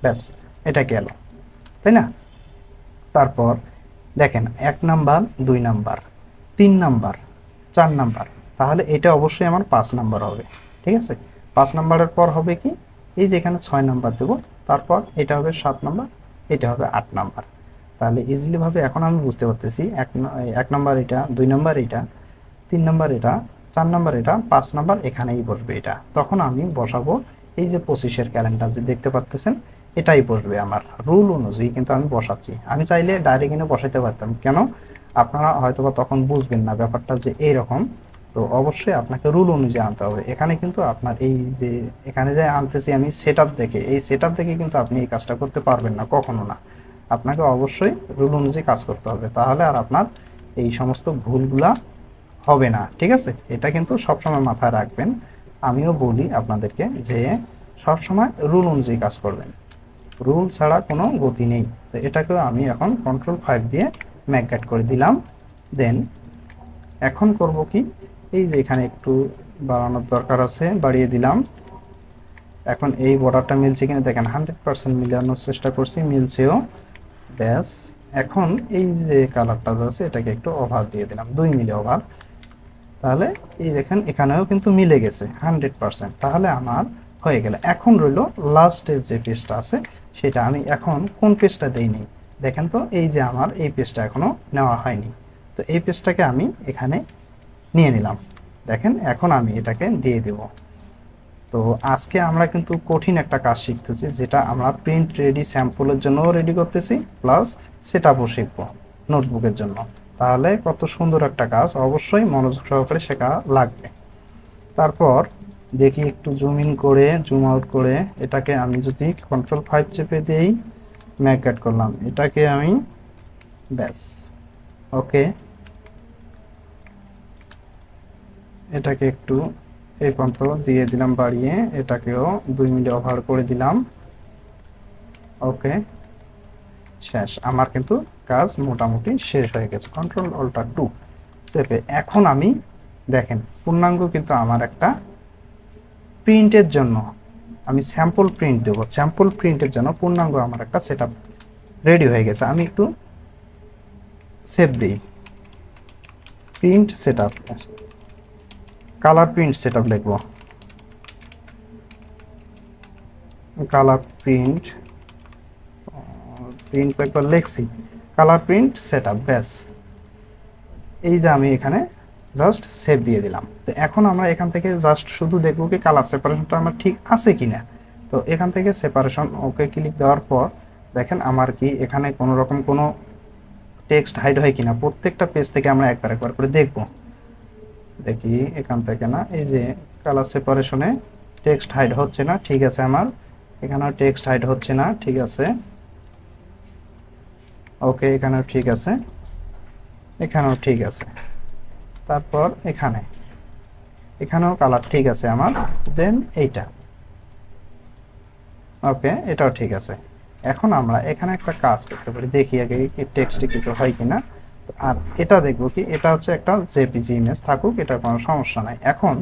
ব্যাস, এটা গেল, তাই না? তারপর দেখেন 1 নাম্বার, 2 নাম্বার, 3 নাম্বার, 4 নাম্বার, তাহলে এটা অবশ্যই আমার 5 নাম্বার হবে, ঠিক আছে। 5 নাম্বারের পর হবে কি, এই যে এখানে 6 নাম্বার দেবো, তারপর এটা হবে 7 নাম্বার, এটা হবে 8 নাম্বার। তাহলে ইজিলি ভাবে এখন আমি বুঝতে পারতেছি 1 নাম্বার এটা, 2 নাম্বার এটা, 3 নাম্বার এটা, 4 নাম্বার এটা, 5 নাম্বার এখানেই বসবে এটা। তখন আমি বসাবো এই যে 25-এর ক্যালেন্ডার যে দেখতে পাচ্ছেন, এটাই বসবে আমার রুল অনুযায়ী। কিন্তু আমি বসাচ্ছি, আমি চাইলে ডাইরেক্ট এনে বসাইতে পারতাম, কেন আপনারা হয়তোবা তখন বুঝবেন না ব্যাপারটা যে এইরকম। তো অবশ্যই আপনাকে রুল অনুযায়ী আনতে হবে। এখানে কিন্তু আপনার এই যে এখানে যে আনতেছি আমি সেটআপ দেখে, এই সেটআপ দেখে কিন্তু আপনি এই কাজটা করতে পারবেন না, কখনো না। আপনাকে অবশ্যই রুল অনুযায়ী কাজ করতে হবে, তাহলে আর আপনার এই সমস্ত ভুলগুলা হবে না, ঠিক আছে। এটা কিন্তু সবসময় মাথায় রাখবেন। আমিও বলি আপনাদেরকে যে সবসময় রুল অনুযায়ী কাজ করবেন, রুল ছাড়া কোনো গতি নেই। তো এটাকেও আমি এখন Ctrl+5 দিয়ে ম্যাগনেট করে দিলাম। দেন এখন করব কি, এই যে এখানে একটু বাড়ানোর দরকার আছে, বাড়িয়ে দিলাম। এখন এই বর্ডারটা মিলছে কিনা দেখেন, 100% মিলানোর চেষ্টা করছি, মিলছেও। ব্যাস, এখন এই যে কালারটা আছে এটাকে একটু ওভার দিয়ে দিলাম, 2 মিলি ওভার। তাহলে এই দেখেন এখানেও কিন্তু মিলে গেছে 100%। তাহলে আমার হয়ে গেল। এখন রইল লাস্টের যে পেজটা আছে, সেটা আমি এখন কোন পেজটা দেইনি দেখেন তো, এই যে আমার এই পেজটা এখনো নেওয়া হয়নি। তো এই পেজটাকে আমি এখানে নিয়ে নিলাম। দেখেন এখন আমি এটাকে দিয়ে দেব। তো আজকে আমরা কিন্তু কঠিন একটা কাজ শিখতেছি, যেটা আমরা প্রিন্ট রেডি স্যাম্পলের জন্য রেডি করতেছি, প্লাস সেটআপও শিখবো নোটবুকের জন্য। তাহলে কত সুন্দর একটা কাজ, অবশ্যই মনোযোগ সহকারে শেখা লাগবে। তারপর দেখি একটু জুম ইন করে জুম আউট করে, এটাকে আমি যদি Ctrl+5 চেপে দিই, ম্যাগনেট করলাম এটাকে আমি, ব্যাস, ওকে। এটাকে একটু এই পর্যন্ত দিয়ে দিলাম বাড়িয়ে, এটাকেও 2 মিলি ওভার করে দিলাম, ওকে। শেষ, আমার কিন্তু কাজ মোটামুটি শেষ হয়ে গেছে। Ctrl+Alt+2 চেপে এখন আমি দেখেন পূর্ণাঙ্গ কিন্তু আমার একটা প্রিন্টের জন্য আমি স্যাম্পল প্রিন্ট দেবো, স্যাম্পল প্রিন্টের জন্য পূর্ণাঙ্গ আমার একটা সেটআপ রেডি হয়ে গেছে। আমি একটু সেভ দিই, print setup, colour print setup লিখবো, কালার প্রিন্ট, প্রিন্ট একবার লিখছি, কালার প্রিন্ট সেটআপ। ব্যাস, এই যে আমি এখানে জাস্ট সেভ দিয়ে দিলাম। তো এখন আমরা এখান থেকে জাস্ট শুধু দেখবো কি কালার সেপারেশনটা আমার ঠিক আছে কিনা। তো এখান থেকে সেপারেশন ওকে ক্লিক দেওয়ার পর দেখেন আমার কি এখানে কোনো রকম কোনো টেক্সট হাইড হয় কিনা প্রত্যেকটা পেজ থেকে আমরা একবার একবার করে দেখব। দেখি এখান থেকে না, এই যে কালার সেপারেশনে টেক্সট হাইড হচ্ছে না, ঠিক আছে। আমার এখানেও টেক্সট হাইড হচ্ছে না, ঠিক আছে। ওকে, এখানেও ঠিক আছে, এখানেও ঠিক আছে। তারপর এখানেও কালার ঠিক আছে আমার। দেন এইটা, ওকে, এটাও ঠিক আছে। এখন আমরা এখানে একটা কাজ করতে পারি, দেখি আগে কি টেক্সটে কিছু হয় কিনা। আর এটা দেখবো কি, এটা হচ্ছে একটা জেপিজি ইমেজ, থাকুক, এটা কোনো সমস্যা নাই। এখন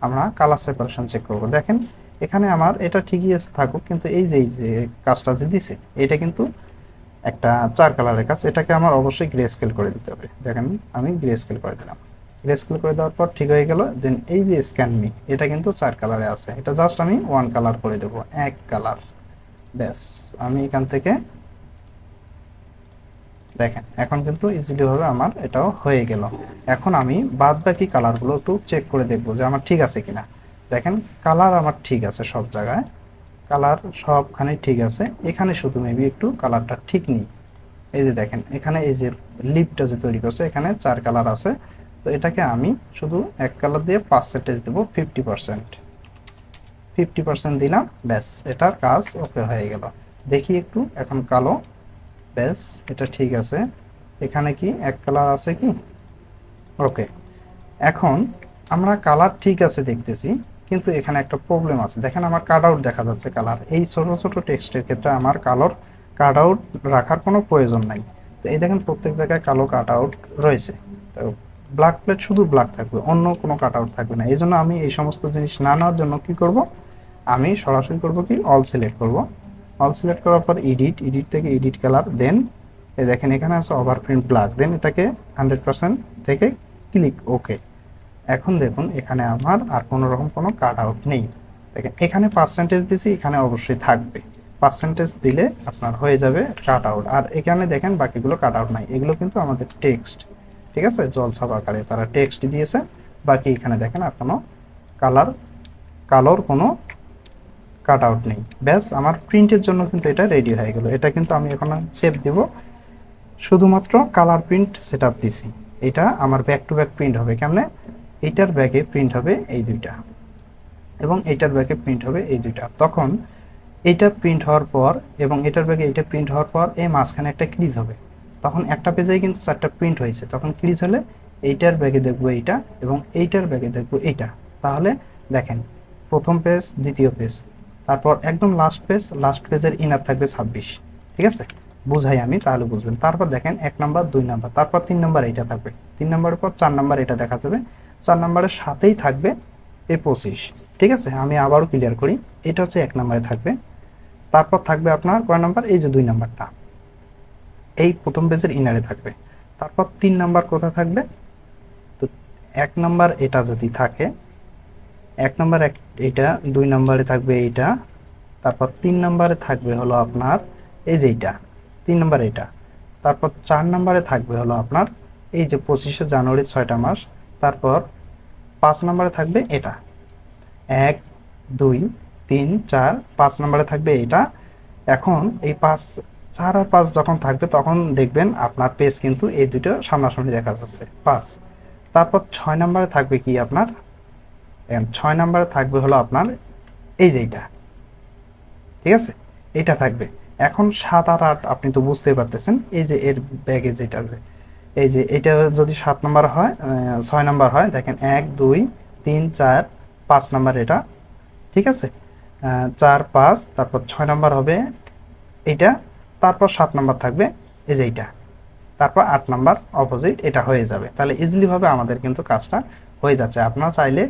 আমরা কালার সেপারেশন চেক করব। দেখেন এখানে আমার এটা ঠিকই আছে থাকুক, কিন্তু এই যে কাজটা যে দিছে এটা কিন্তু একটা 4 কালারের কাজ, এটাকে আমার অবশ্যই গ্রে স্কেল করে দিতে হবে। দেখেন আমি গ্রে স্কেল করে দিলাম। গ্রে স্কেল করে দেওয়ার পর ঠিক হয়ে গেল। দেন এই যে স্ক্যান মি, এটা কিন্তু 4 কালারে আছে, এটা জাস্ট আমি 1 কালার করে দেবো, 1 কালার, ব্যাস। আমি এখান থেকে দেখেন এখন কিন্তু ইজিলি ভাবে আমার এটাও হয়ে গেল। এখন আমি বাদ বাকি কালারগুলো একটু চেক করে দেখবো যে আমার ঠিক আছে কিনা। দেখেন কালার আমার ঠিক আছে সব জায়গায়, কালার সবখানে ঠিক আছে। এখানে শুধু মেবি একটু কালারটা ঠিক নেই। এই যে দেখেন এখানে এই যে লিপটা যে তৈরি করছে, এখানে 4 কালার আছে। তো এটাকে আমি শুধু 1 কালার দিয়ে পার্সেন্টেজ দেবো 50%। 50% দিলাম, ব্যাস, এটার কাজ ওকে হয়ে গেল। দেখি একটু এখন কালো, ব্যাস, এটা ঠিক আছে। এখানে কি 1 কালার আছে কি? ওকে। এখন আমরা কালার ঠিক আছে দেখতেছি, কিন্তু এখানে একটা প্রবলেম আছে। দেখেন আমার কাট আউট দেখা যাচ্ছে কালার। এই ছোট ছোট টেক্সটের ক্ষেত্রে আমার কালার কাট আউট রাখার কোনো প্রয়োজন নাই। তো এই দেখেন প্রত্যেক জায়গায় কালো কাট আউট রয়েছে। তো ব্ল্যাক প্লেট শুধু ব্ল্যাক থাকবে, অন্য কোনো কাট আউট থাকবে না। এই জন্য আমি এই সমস্ত জিনিস না নেওয়ার জন্য কি করব, আমি সরাসরি করব কি, অল সিলেক্ট করব। অল সিলেক্ট করার পর এডিট থেকে এডিট কালার, দেন এই দেখেন এখানে আছে ওভারপ্রিন্ট ব্ল্যাক, দেন এটাকে 100% থেকে ক্লিক ওকে। এখন দেখুন এখানে আমার আর কোনো রকম কোনো কাট আউট নেই। দেখেন এখানে পার্সেন্টেজ দিছি, এখানে অবশ্যই থাকবে। পার্সেন্টেজ দিলে আপনার হয়ে যাবে কাট আউট। আর এখানে দেখেন বাকিগুলো কাট আউট নাই, এগুলো কিন্তু আমাদের টেক্সট, ঠিক আছে, জলছাপ আকারে তারা টেক্সট দিয়েছে। বাকি এখানে দেখেন আর কোনো কালোর কোনো কাট আউট নেই। ব্যাস, আমার প্রিন্টের জন্য কিন্তু এটা রেডি হয়ে গেল। এটা কিন্তু আমি এখন সেভ দেব, শুধুমাত্র কালার প্রিন্ট সেট আপ দিছি। এটা আমার ব্যাক টু ব্যাক প্রিন্ট হবে। কেমনে? এইটার ব্যাগে প্রিন্ট হবে এই দুইটা, এবং এইটার ব্যাগে প্রিন্ট হবে এই দুইটা। তখন এইটা প্রিন্ট হওয়ার পর এবং এটার ব্যাগে এইটা প্রিন্ট হওয়ার পর এই মাঝখানে একটা ক্রিজ হবে। তখন একটা পেজেই কিন্তু 4টা প্রিন্ট হয়েছে। তখন ক্রিজ হলে এইটার ব্যাগে দেখবো এইটা, এবং এইটার ব্যাগে দেখবো এইটা। তাহলে দেখেন প্রথম পেজ, দ্বিতীয় পেজ, তারপর একদম লাস্ট পেজের ইনার থাকবে 26। ঠিক আছে, বুঝাই আমি, তাহলে বুঝবেন। তারপর দেখেন 1 নাম্বার, 2 নাম্বার, তারপর 3 নাম্বার এইটা থাকবে, 3 নাম্বারের পর 4 নাম্বার এটা দেখা যাবে, 4 নাম্বারের সাথেই থাকবে এই 25। ঠিক আছে, আমি আবারও ক্লিয়ার করি। এটা হচ্ছে 1 নাম্বারে থাকবে, তারপর থাকবে আপনার কয় নাম্বার, এই যে 2 নাম্বারটা এই প্রথম পেজের ইনারে থাকবে। তারপর 3 নাম্বার কোথায় থাকবে? তো 1 নাম্বার এটা যদি থাকে, 1 নাম্বার এইটা, 2 নাম্বারে থাকবে এইটা, তারপর 3 নাম্বারে থাকবে হলো আপনার এই যে এইটা, 3 নাম্বার এটা, তারপর 4 নাম্বারে থাকবে হলো আপনার এই যে 25শে জানুয়ারি 6টা মাস, তারপর 5 নাম্বারে থাকবে এটা, 1 2 3 4, 5 নাম্বারে থাকবে এটা। এখন এই 5, 4 আর 5 যখন থাকবে তখন দেখবেন আপনার পেজ কিন্তু এই দুটো সামনাসামনি দেখা যাচ্ছে 5। তারপর 6 নাম্বারে থাকবে কি আপনার, 6 নাম্বারে থাকবে হলো আপনার এই যে এইটা, ঠিক আছে, এইটা থাকবে। এখন 7 আর 8 আপনি তো বুঝতেই পারতেছেন, এই যে এর ব্যাগে যেটা আছে, এই যে এটা যদি 7 নাম্বার হয়, 6 নাম্বার হয়, দেখেন 1 2 3 4 5 নাম্বার এটা, ঠিক আছে, 4 5, তারপর 6 নাম্বার হবে এইটা, তারপর 7 নাম্বার থাকবে এই যে এইটা, তারপর 8 নাম্বার অপোজিট এটা হয়ে যাবে। তাহলে ইজিলি ভাবে আমাদের কিন্তু কাজটা হয়ে যাচ্ছে। আপনারা চাইলে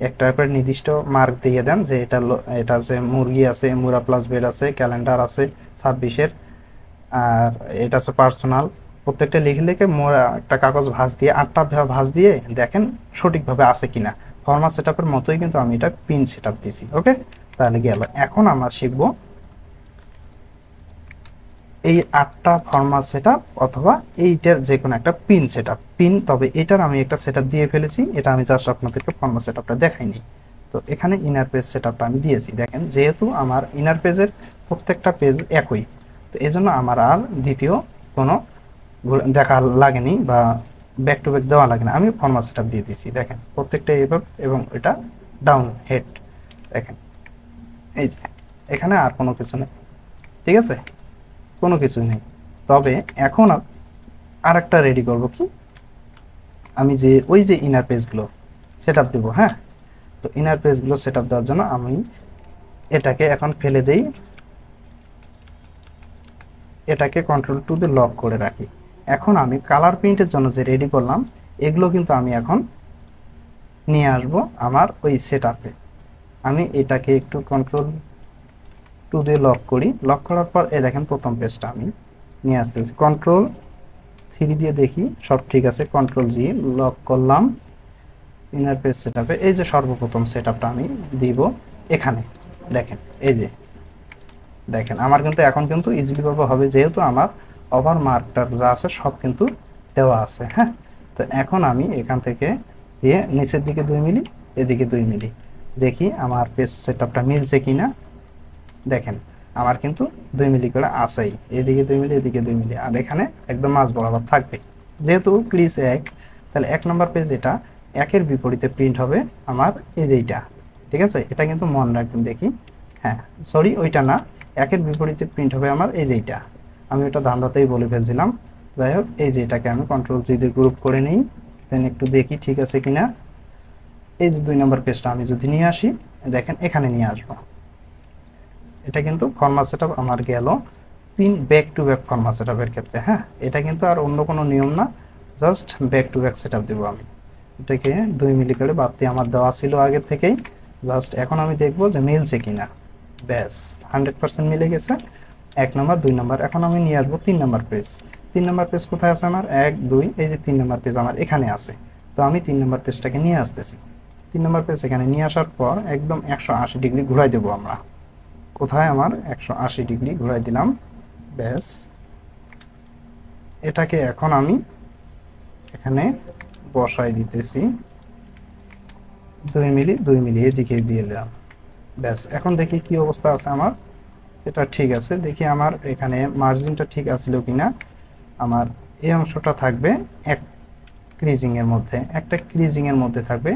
একটা করে নির্দিষ্ট মার্ক দিয়ে দেন যে এটা আছে মুরগি আছে, মুরা প্লাস বেড আছে, ক্যালেন্ডার আছে 26-এর, আর এটা আছে পার্সোনাল। প্রত্যেকটা লিখে লিখে মোরা একটা কাগজ ভাঁজ দিয়ে 8টা ভাঁজ দিয়ে দেখেন সঠিকভাবে আছে কিনা। ফরমাল সেটআপের মতোই কিন্তু আমি এটা পিন সেটআপ দিছি। ওকে, তাহলে গেল। এখন আমরা শিখব এই 8টা ফরম্যাট সেটআপ অথবা এইটার যে কোনো একটা পিন সেটআপ পিন, তবে এটার আমি একটা সেটআপ দিয়ে ফেলেছি, এটা আমি জাস্ট আপনাদেরকে ফরম্যাট সেটআপটা দেখাইনি। তো এখানে ইনার পেজ সেটআপটা আমি দিয়েছি, দেখেন যেহেতু আমার ইনার পেজের প্রত্যেকটা পেজ একই, তো এজন্য আমার আর দ্বিতীয় কোনো দেখা লাগেনি বা ব্যাক টু ব্যাক দেওয়া লাগে না, আমি ফরম্যাট সেটআপ দিয়ে দিয়েছি। দেখেন প্রত্যেকটা এভাবে এবং এটা ডাউন হেড, দেখেন এই যে এখানে আর কোনো কিছু নেই, ঠিক আছে, কোনো কিছু নেই। তবে এখন আর একটা রেডি করব কি, আমি যে ওই যে ইনার পেজগুলো সেটআপ দেব, হ্যাঁ, তো ইনার পেজগুলো সেটআপ দেওয়ার জন্য আমি এটাকে এখন ফেলে দেই, এটাকে কন্ট্রোল টু দিয়ে লক করে রাখি। এখন আমি কালার প্রিন্টের জন্য যে রেডি করলাম এগুলো কিন্তু আমি এখন নিয়ে আসব আমার ওই সেটআপে। আমি এটাকে একটু কন্ট্রোল টু দিয়ে লক করি, লক করার পর এই দেখেন প্রথম পেজটা আমি নিয়ে আসতেছি, কন্ট্রোল 3 দিয়ে দেখি সব ঠিক আছে, কন্ট্রোল জি লক করলাম ইনার পেজ সেটআপে। এই যে সর্বপ্রথম সেটআপটা আমি দিব এখানে, দেখেন এই যে দেখেন আমার কিন্তু এখন কিন্তু ইজিলি ভাবে হবে, যেহেতু আমার ওভার মার্কটার যা আছে সব কিন্তু দেওয়া আছে, হ্যাঁ। তো এখন আমি এখান থেকে দিয়ে নিচের দিকে 2 মিলি, এদিকে 2 মিলি, দেখি আমার পেজ সেটআপটা মিলছে কিনা। দেখেন আমার কিন্তু 2 মিলি করে আছেই, এদিকে 2 মিলি, এদিকে 2 মিলি, আর এখানে একদম মাঝ বরাবর থাকবে। যেহেতু ক্রিজ 1, তাহলে 1 নম্বর পেজ এটা 1-এর বিপরীতে প্রিন্ট হবে আমার এই যে এইটা, ঠিক আছে, এটা কিন্তু মনে রাখবেন। দেখি, হ্যাঁ সরি ওইটা না, 1-এর বিপরীতে প্রিন্ট হবে আমার এই যে এইটা, আমি ওটা ধান্দাতেই বলে ফেলছিলাম। যাই হোক, এই যে এটাকে আমি কন্ট্রোল জি দিয়ে গ্রুপ করে নিই, দেন একটু দেখি ঠিক আছে কিনা। এই যে 2 নম্বর পেজটা আমি যদি নিয়ে আসি, দেখেন এখানে নিয়ে আসবো, এটা কিন্তু ফরম্যাট সেটআপ আমার গেল pin back to back format সেটআপের ক্ষেত্রে, হ্যাঁ, এটা কিন্তু আর অন্য কোনো নিয়ম না, just back to back setup দেবো আমি। এটাকে 2 মিলি করে বাড়তি আমার দেওয়া ছিল আগের থেকেই, জাস্ট এখন আমি দেখবো যে মিলছে কিনা। ব্যাস 100% মিলে গেছে 1 নম্বর 2 নম্বর। এখন আমি নিয়ে আসবো 3 নম্বর পেজ। 3 নম্বর পেজ কোথায় আছে আমার, 1 2, এই যে 3 নম্বর পেজ আমার এখানে আছে। তো আমি 3 নম্বর পেজটাকে নিয়ে আসতেছি। 3 নম্বর পেজ এখানে নিয়ে আসার পর একদম 180 ডিগ্রি ঘুরাই দেবো আমরা। কোথায় আমার 180 ডিগ্রি ঘুরাই দিলাম, ব্যাস। এটাকে এখন আমি এখানে বসাই দিতেছি, 2 মিলি 2 মিলি এদিকে দিয়ে দিলাম, ব্যাস। এখন দেখি কি অবস্থা আছে আমার, এটা ঠিক আছে। দেখি আমার এখানে মার্জিনটা ঠিক আছিল কিনা। আমার এই অংশটা থাকবে এক ক্রিজিং এর মধ্যে, একটা ক্রিজিং এর মধ্যে থাকবে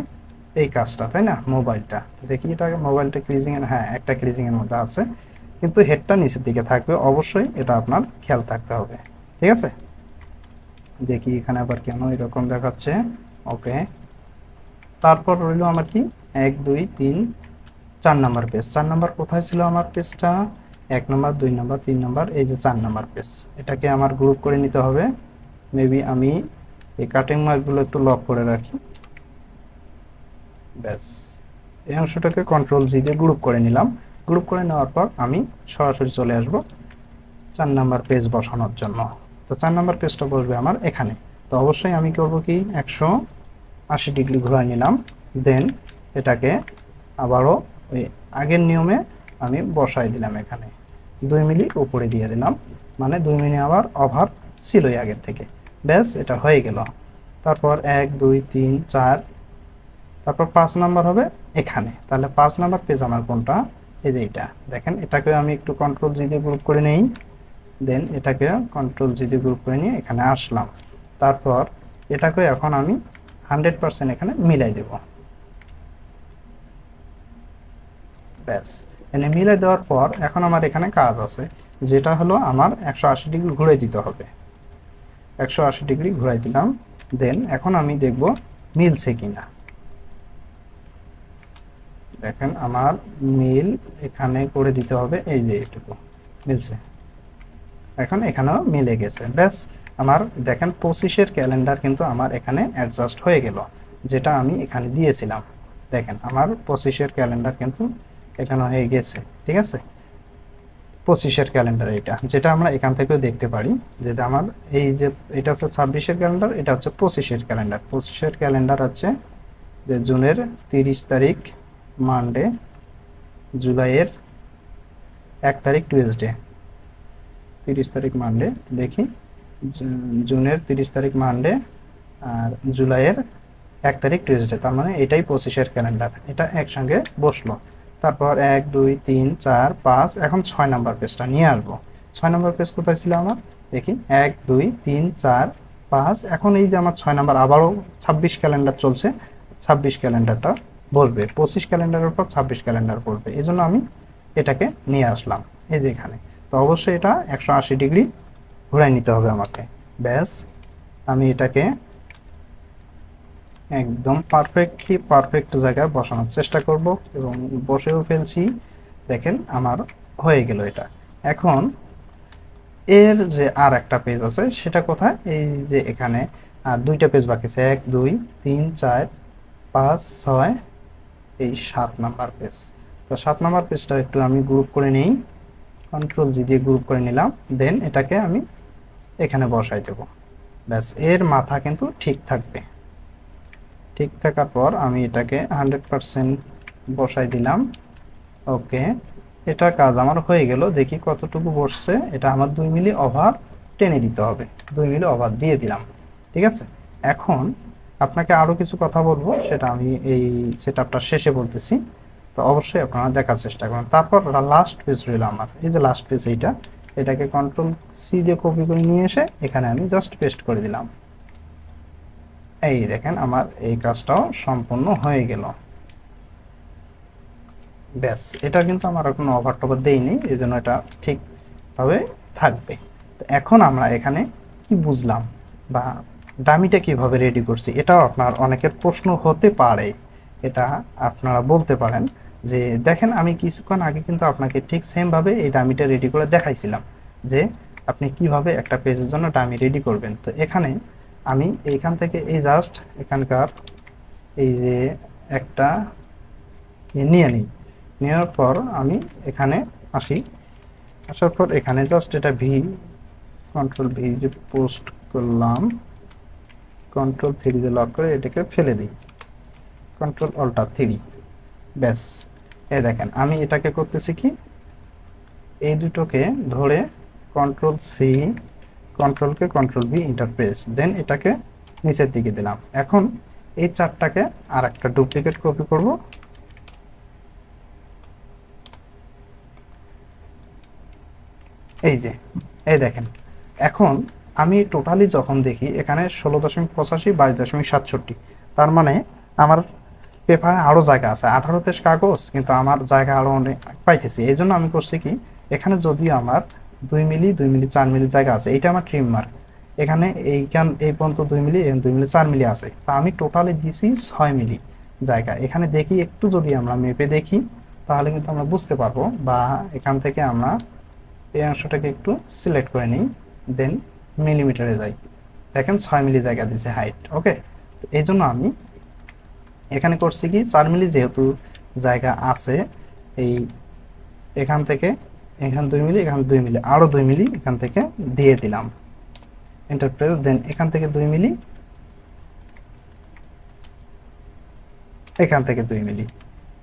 এই কাজটা, তাই না, মোবাইলটা। দেখি এটা মোবাইলটা ক্রিজিং এর, হ্যাঁ একটা ক্রিজিং এর মধ্যে আছে, কিন্তু হেডটা নিচের দিকে থাকবে, অবশ্যই এটা আপনার খেয়াল থাকতে হবে, ঠিক আছে। দেখি এখানে আবার কেন এরকম দেখাচ্ছে, ওকে। তারপর রইল আমার কি 1 2 3 4 নাম্বার পেজ। 4 নাম্বার কোথায় ছিল আমার পেজটা, 1 নাম্বার 2 নাম্বার 3 নাম্বার, এই যে 4 নাম্বার পেজ। এটাকে আমার গ্রুপ করে নিতে হবে। মেবি আমি এই কাটিং মার্কগুলো একটু লক করে রাখি, ব্যাস। এই অংশটাকে কন্ট্রোল জি দিয়ে গ্রুপ করে নিলাম। গ্রুপ করে নেওয়ার পর আমি সরাসরি চলে আসব 4 নাম্বার পেজ বসানোর জন্য। তো 4 নাম্বার পেজটা বসবে আমার এখানে। তো অবশ্যই আমি করব কি 180 ডিগ্রি ঘুরাই নিলাম, দেন এটাকে আবারও ওই আগের নিয়মে আমি বসাই দিলাম, এখানে 2 মিলি উপরে দিয়ে দিলাম, মানে 2 মিলি আবার ওভার ছিলই আগের থেকে, ব্যাস এটা হয়ে গেল। তারপর 1 2 3 4, তারপর 5 নাম্বার হবে এখানে। তাহলে 5 নাম্বার পেজ আমার কোনটা, এই যে এটা, দেখেন এটাকে আমি একটু কন্ট্রোল জি দিয়ে গ্রুপ করে নেই, দেন এটাকে কন্ট্রোল জি দিয়ে গ্রুপ করে নিয়ে এখানে আসলাম। তারপর এটাকে এখন আমি 100% এখানে মিলাই দেব, ব্যাস। এনে মিলাই দেওয়ার পর এখন আমার এখানে কাজ আছে, যেটা হলো আমার 180 ডিগ্রি ঘুরাই দিতে হবে। 180 ডিগ্রি ঘুরাই দিলাম, দেন এখন আমি দেখব মিলছে কিনা। দেখেন আমার মিল এখানে করে দিতে হবে, এই যে এটুকু মিলছে, এখন এখানেও মিলে গেছে, ব্যাস। আমার দেখেন 25-এর ক্যালেন্ডার কিন্তু আমার এখানে অ্যাডজাস্ট হয়ে গেল, যেটা আমি এখানে দিয়েছিলাম। দেখেন আমার 25-এর ক্যালেন্ডার কিন্তু এখানে হয়ে গেছে, ঠিক আছে। 25-এর ক্যালেন্ডার এটা, যেটা আমরা এখান থেকেও দেখতে পারি, যেটা আমার এই যে এটা হচ্ছে 26-এর ক্যালেন্ডার, এটা হচ্ছে 25-এর ক্যালেন্ডার। 25-এর ক্যালেন্ডার হচ্ছে যে জুনের 30 তারিখ মানডে, জুলাইয়ের 1 তারিখ টুয়েসডে, 30 তারিখ মানডে, দেখি জুনের 30 তারিখ মানডে আর জুলাইয়ের 1 তারিখ টিউসডে, তার মানে এটাই 25-এর ক্যালেন্ডার। এটা একসঙ্গে বসলো। তারপর 1 2 3 4 5, এখন 6 নাম্বার পেজটা নিয়ে আসবো। 6 নাম্বার পেজ কোথায় ছিল আমার, দেখি 1 2 3 4 5। এখন এই যে আমার 6 নাম্বার আবারও 26 ক্যালেন্ডার চলছে, 26 ক্যালেন্ডারটা বসবে, 25 ক্যালেন্ডারের পর 26 ক্যালেন্ডার পড়বে। এই জন্য আমি এটাকে নিয়ে আসলাম এই যে এখানে। তো অবশ্যই এটা 180 ডিগ্রি ঘুরাই নিতে হবে আমাকে। ব্যাস, আমি এটাকে একদম পারফেক্ট জায়গায় বসানোর চেষ্টা করব এবং বসেও ফেলছি। দেখেন আমার হয়ে গেল এটা। এখন এর যে আর একটা পেজ আছে সেটা কোথায়, এই যে এখানে আর 2টা পেজ বাকি আছে, 1 2 3 4 5 6, এই 7 নাম্বার পেজ। তো 7 নাম্বার পেজটা একটু আমি গ্রুপ করে নিই, কন্ট্রোল জি দিয়ে গ্রুপ করে নিলাম। দেন এটাকে আমি এখানে বসাই দেব। ব্যাস, এর মাথা কিন্তু ঠিক থাকবে। ঠিক থাকার পর আমি এটাকে 100% বসাই দিলাম। ওকে, এটা কাজ আমার হয়ে গেল। দেখি কতটুকু বসছে। এটা আমার 2 মিলি ওভার টেনে দিতে হবে, 2 মিলি ওভার দিয়ে দিলাম। ঠিক আছে, এখন আপনাকে আরও কিছু কথা বলবো, সেটা আমি এই সেটআপটা শেষে বলতেছি। তো অবশ্যই আপনারা দেখার চেষ্টা করুন। তারপর লাস্ট পেজ রইল আমার, এই যে লাস্ট পেজ, এটাকে কন্ট্রোল সি দিয়ে কপি করে নিয়ে এসে এখানে আমি জাস্ট পেস্ট করে দিলাম। এই দেখেন আমার এই কাজটাও সম্পূর্ণ হয়ে গেল। ব্যাস, এটা কিন্তু আমার কোনো ওভার টভার দেইনি, এই জন্য এটা ঠিকভাবে থাকবে। তো এখন আমরা এখানে কি বুঝলাম বা ডামিটা কিভাবে রেডি করছি, এটাও আপনার অনেকের প্রশ্ন হতে পারে। এটা আপনারা বলতে পারেন যে দেখেন আমি কিছুক্ষণ আগে কিন্তু আপনাকে ঠিক সেমভাবে এই ডামিটা রেডি করে দেখাইছিলাম যে আপনি কিভাবে একটা পেজের জন্য ডামি রেডি করবেন। তো এখানে আমি এইখান থেকে এই জাস্ট এখানকার এই যে একটা নিয়ে নিই, নেওয়ার পর আমি এখানে আসি, আসার পর এখানে জাস্ট এটা কন্ট্রোল ভি যে পোস্ট করলাম, কন্ট্রোল 3 দিয়ে লক করে এটাকে ফেলে দিই, কন্ট্রোল অল্টার 3। ব্যাস, এই দেখেন আমি এটাকে করতেছি কি, এই দুটোকে ধরে কন্ট্রোল সি, কন্ট্রোলকে কন্ট্রোল ভি ইন্টারপ্রেস, দেন এটাকে নিচের দিকে দিলাম। এখন এই চারটাকে আর একটা ডুপ্লিকেট কপি করব, এই যে এই দেখেন। এখন আমি টোটালি যখন দেখি এখানে 16.85 22.67, তার মানে আমার পেপারে আরও জায়গা আছে, 18 পেজ কাগজ, কিন্তু আমার জায়গা আরও অনেক পাইতেছি। এই জন্য আমি করছি কি, এখানে যদি আমার 2 মিলি 2 মিলি 4 মিলি জায়গা আছে, এইটা আমার ট্রিম মার্ক, এখানে এই পর্যন্ত 2 মিলি 2 মিলি 4 মিলি আছে, তা আমি টোটালি দিছি 6 মিলি জায়গা। এখানে দেখি একটু যদি আমরা মেপে দেখি তাহলে কিন্তু আমরা বুঝতে পারবো, বা এখান থেকে আমরা এই অংশটাকে একটু সিলেক্ট করে নিই, দেন মিলিমিটারে যাই, দেখেন 6 মিলি জায়গা দিছে হাইট। ওকে, এই জন্য আমি এখানে করছি কি 4 মিলি যেহেতু জায়গা আছে, এই এখান থেকে এখান 2 মিলি, এখান 2 মিলি, আরও 2 মিলি এখান থেকে দিয়ে দিলাম, এন্টারপ্রেস, দেন এখান থেকে 2 মিলি, এখান থেকে 2 মিলি।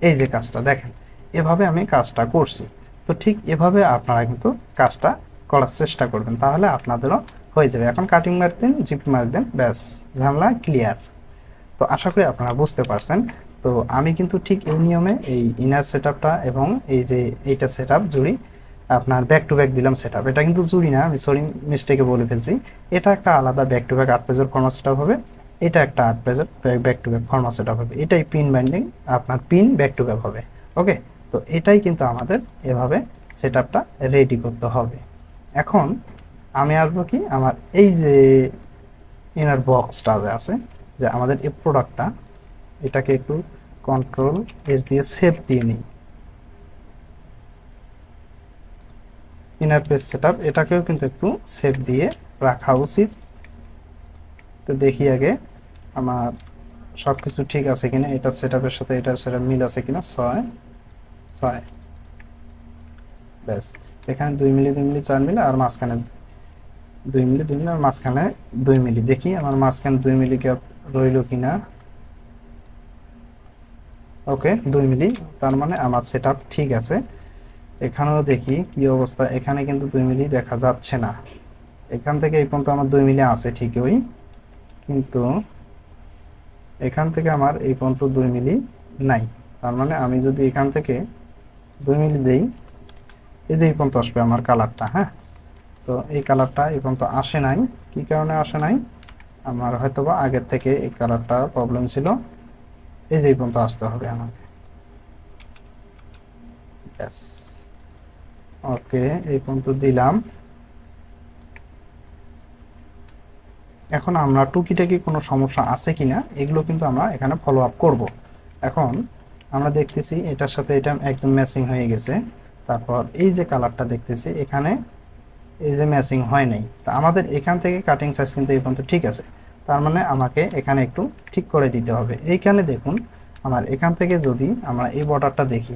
এই যে কাজটা দেখেন, এভাবে আমি কাজটা করছি। তো ঠিক এভাবে আপনারা কিন্তু কাজটা করার চেষ্টা করবেন, তাহলে আপনাদেরও হয়ে যাবে। এখন কাটিং মারবেন, জিপি মারবেন, ব্যাস ঝামেলা ক্লিয়ার। তো আশা করি আপনারা বুঝতে পারছেন। তো আমি কিন্তু ঠিক এই নিয়মে এই ইনার সেটআপটা এবং এই যে এইটা সেটআপ জুড়ি, আপনার ব্যাক টু ব্যাক দিলাম সেটআপ, এটা কিন্তু জুড়ি না, আমি সরি মিস্টেকে বলে ফেলছি। এটা একটা আলাদা ব্যাক টু ব্যাক 8 পেজের ফরম্যাট সেটআপ হবে, এটা একটা 8 পেজের back to back format setup হবে। এটাই পিন বাইন্ডিং, আপনার পিন ব্যাক টু ব্যাক হবে। ওকে, তো এটাই কিন্তু আমাদের এভাবে সেটআপটা রেডি করতে হবে। এখন আমি আসবো কি, আমার এই যে ইনার বক্সটা আছে, যে আমাদের এই প্রোডাক্টটা, এটাকে একটু কন্ট্রোল এস দিয়ে সেভ দিয়ে নিই, ইনার পেজ সেটআপ, এটাকেও কিন্তু একটু সেভ দিয়ে রাখা উচিত। তো দেখি আগে আমার সব কিছু ঠিক আছে কিনা, এটা সেটআপের সাথে এটার সেটআপ মিল আছে কিনা। 6 6, ব্যাস এখানে 2 মিলি 2 মিলি 4 মিলি, আর মাঝখানে 2 মিলি 2 মিলি, আর মাঝখানে 2 মিলি। দেখি আমার মাঝখানে 2 মিলি গ্যাপ রইল কিনা। ওকে, 2 মিলি, তার মানে আমার সেটআপ ঠিক আছে। এখানেও দেখি কি অবস্থা, এখানে কিন্তু 2 মিলি দেখা যাচ্ছে না। এখান থেকে এই পর্যন্ত আমার 2 মিলি আছে ঠিকই, কিন্তু এখান থেকে আমার এই পর্যন্ত 2 মিলি নাই। তার মানে আমি যদি এখান থেকে 2 মিলি দেই, এই যে এই পর্যন্ত আসবে আমার কালারটা। হ্যাঁ, তো এই কালারটা এই পর্যন্ত আসে নাই। কি কারণে আসে নাই? আমার হয়তোবা আগের থেকে এই কালারটা প্রবলেম ছিল। এই যে এই পর্যন্ত আসতে হবে আমাকে। ব্যাস, ওকে, এই পর্যন্ত দিলাম। এখন আমরা টুকিটাকি কোনো সমস্যা আছে কিনা এগুলো কিন্তু আমরা এখানে ফলো আপ করব। এখন আমরা দেখতেছি এটার সাথে এটা একদম ম্যাচিং হয়ে গেছে। তারপর এই যে কালারটা দেখতেছি এখানে এই যে ম্যাচিং হয় নাই, তা আমাদের এখান থেকে কাটিং সাইজ কিন্তু এই পর্যন্ত ঠিক আছে। তার মানে আমাকে এখানে একটু ঠিক করে দিতে হবে। এইখানে দেখুন, আমার এখান থেকে যদি আমরা এই বর্ডারটা দেখি,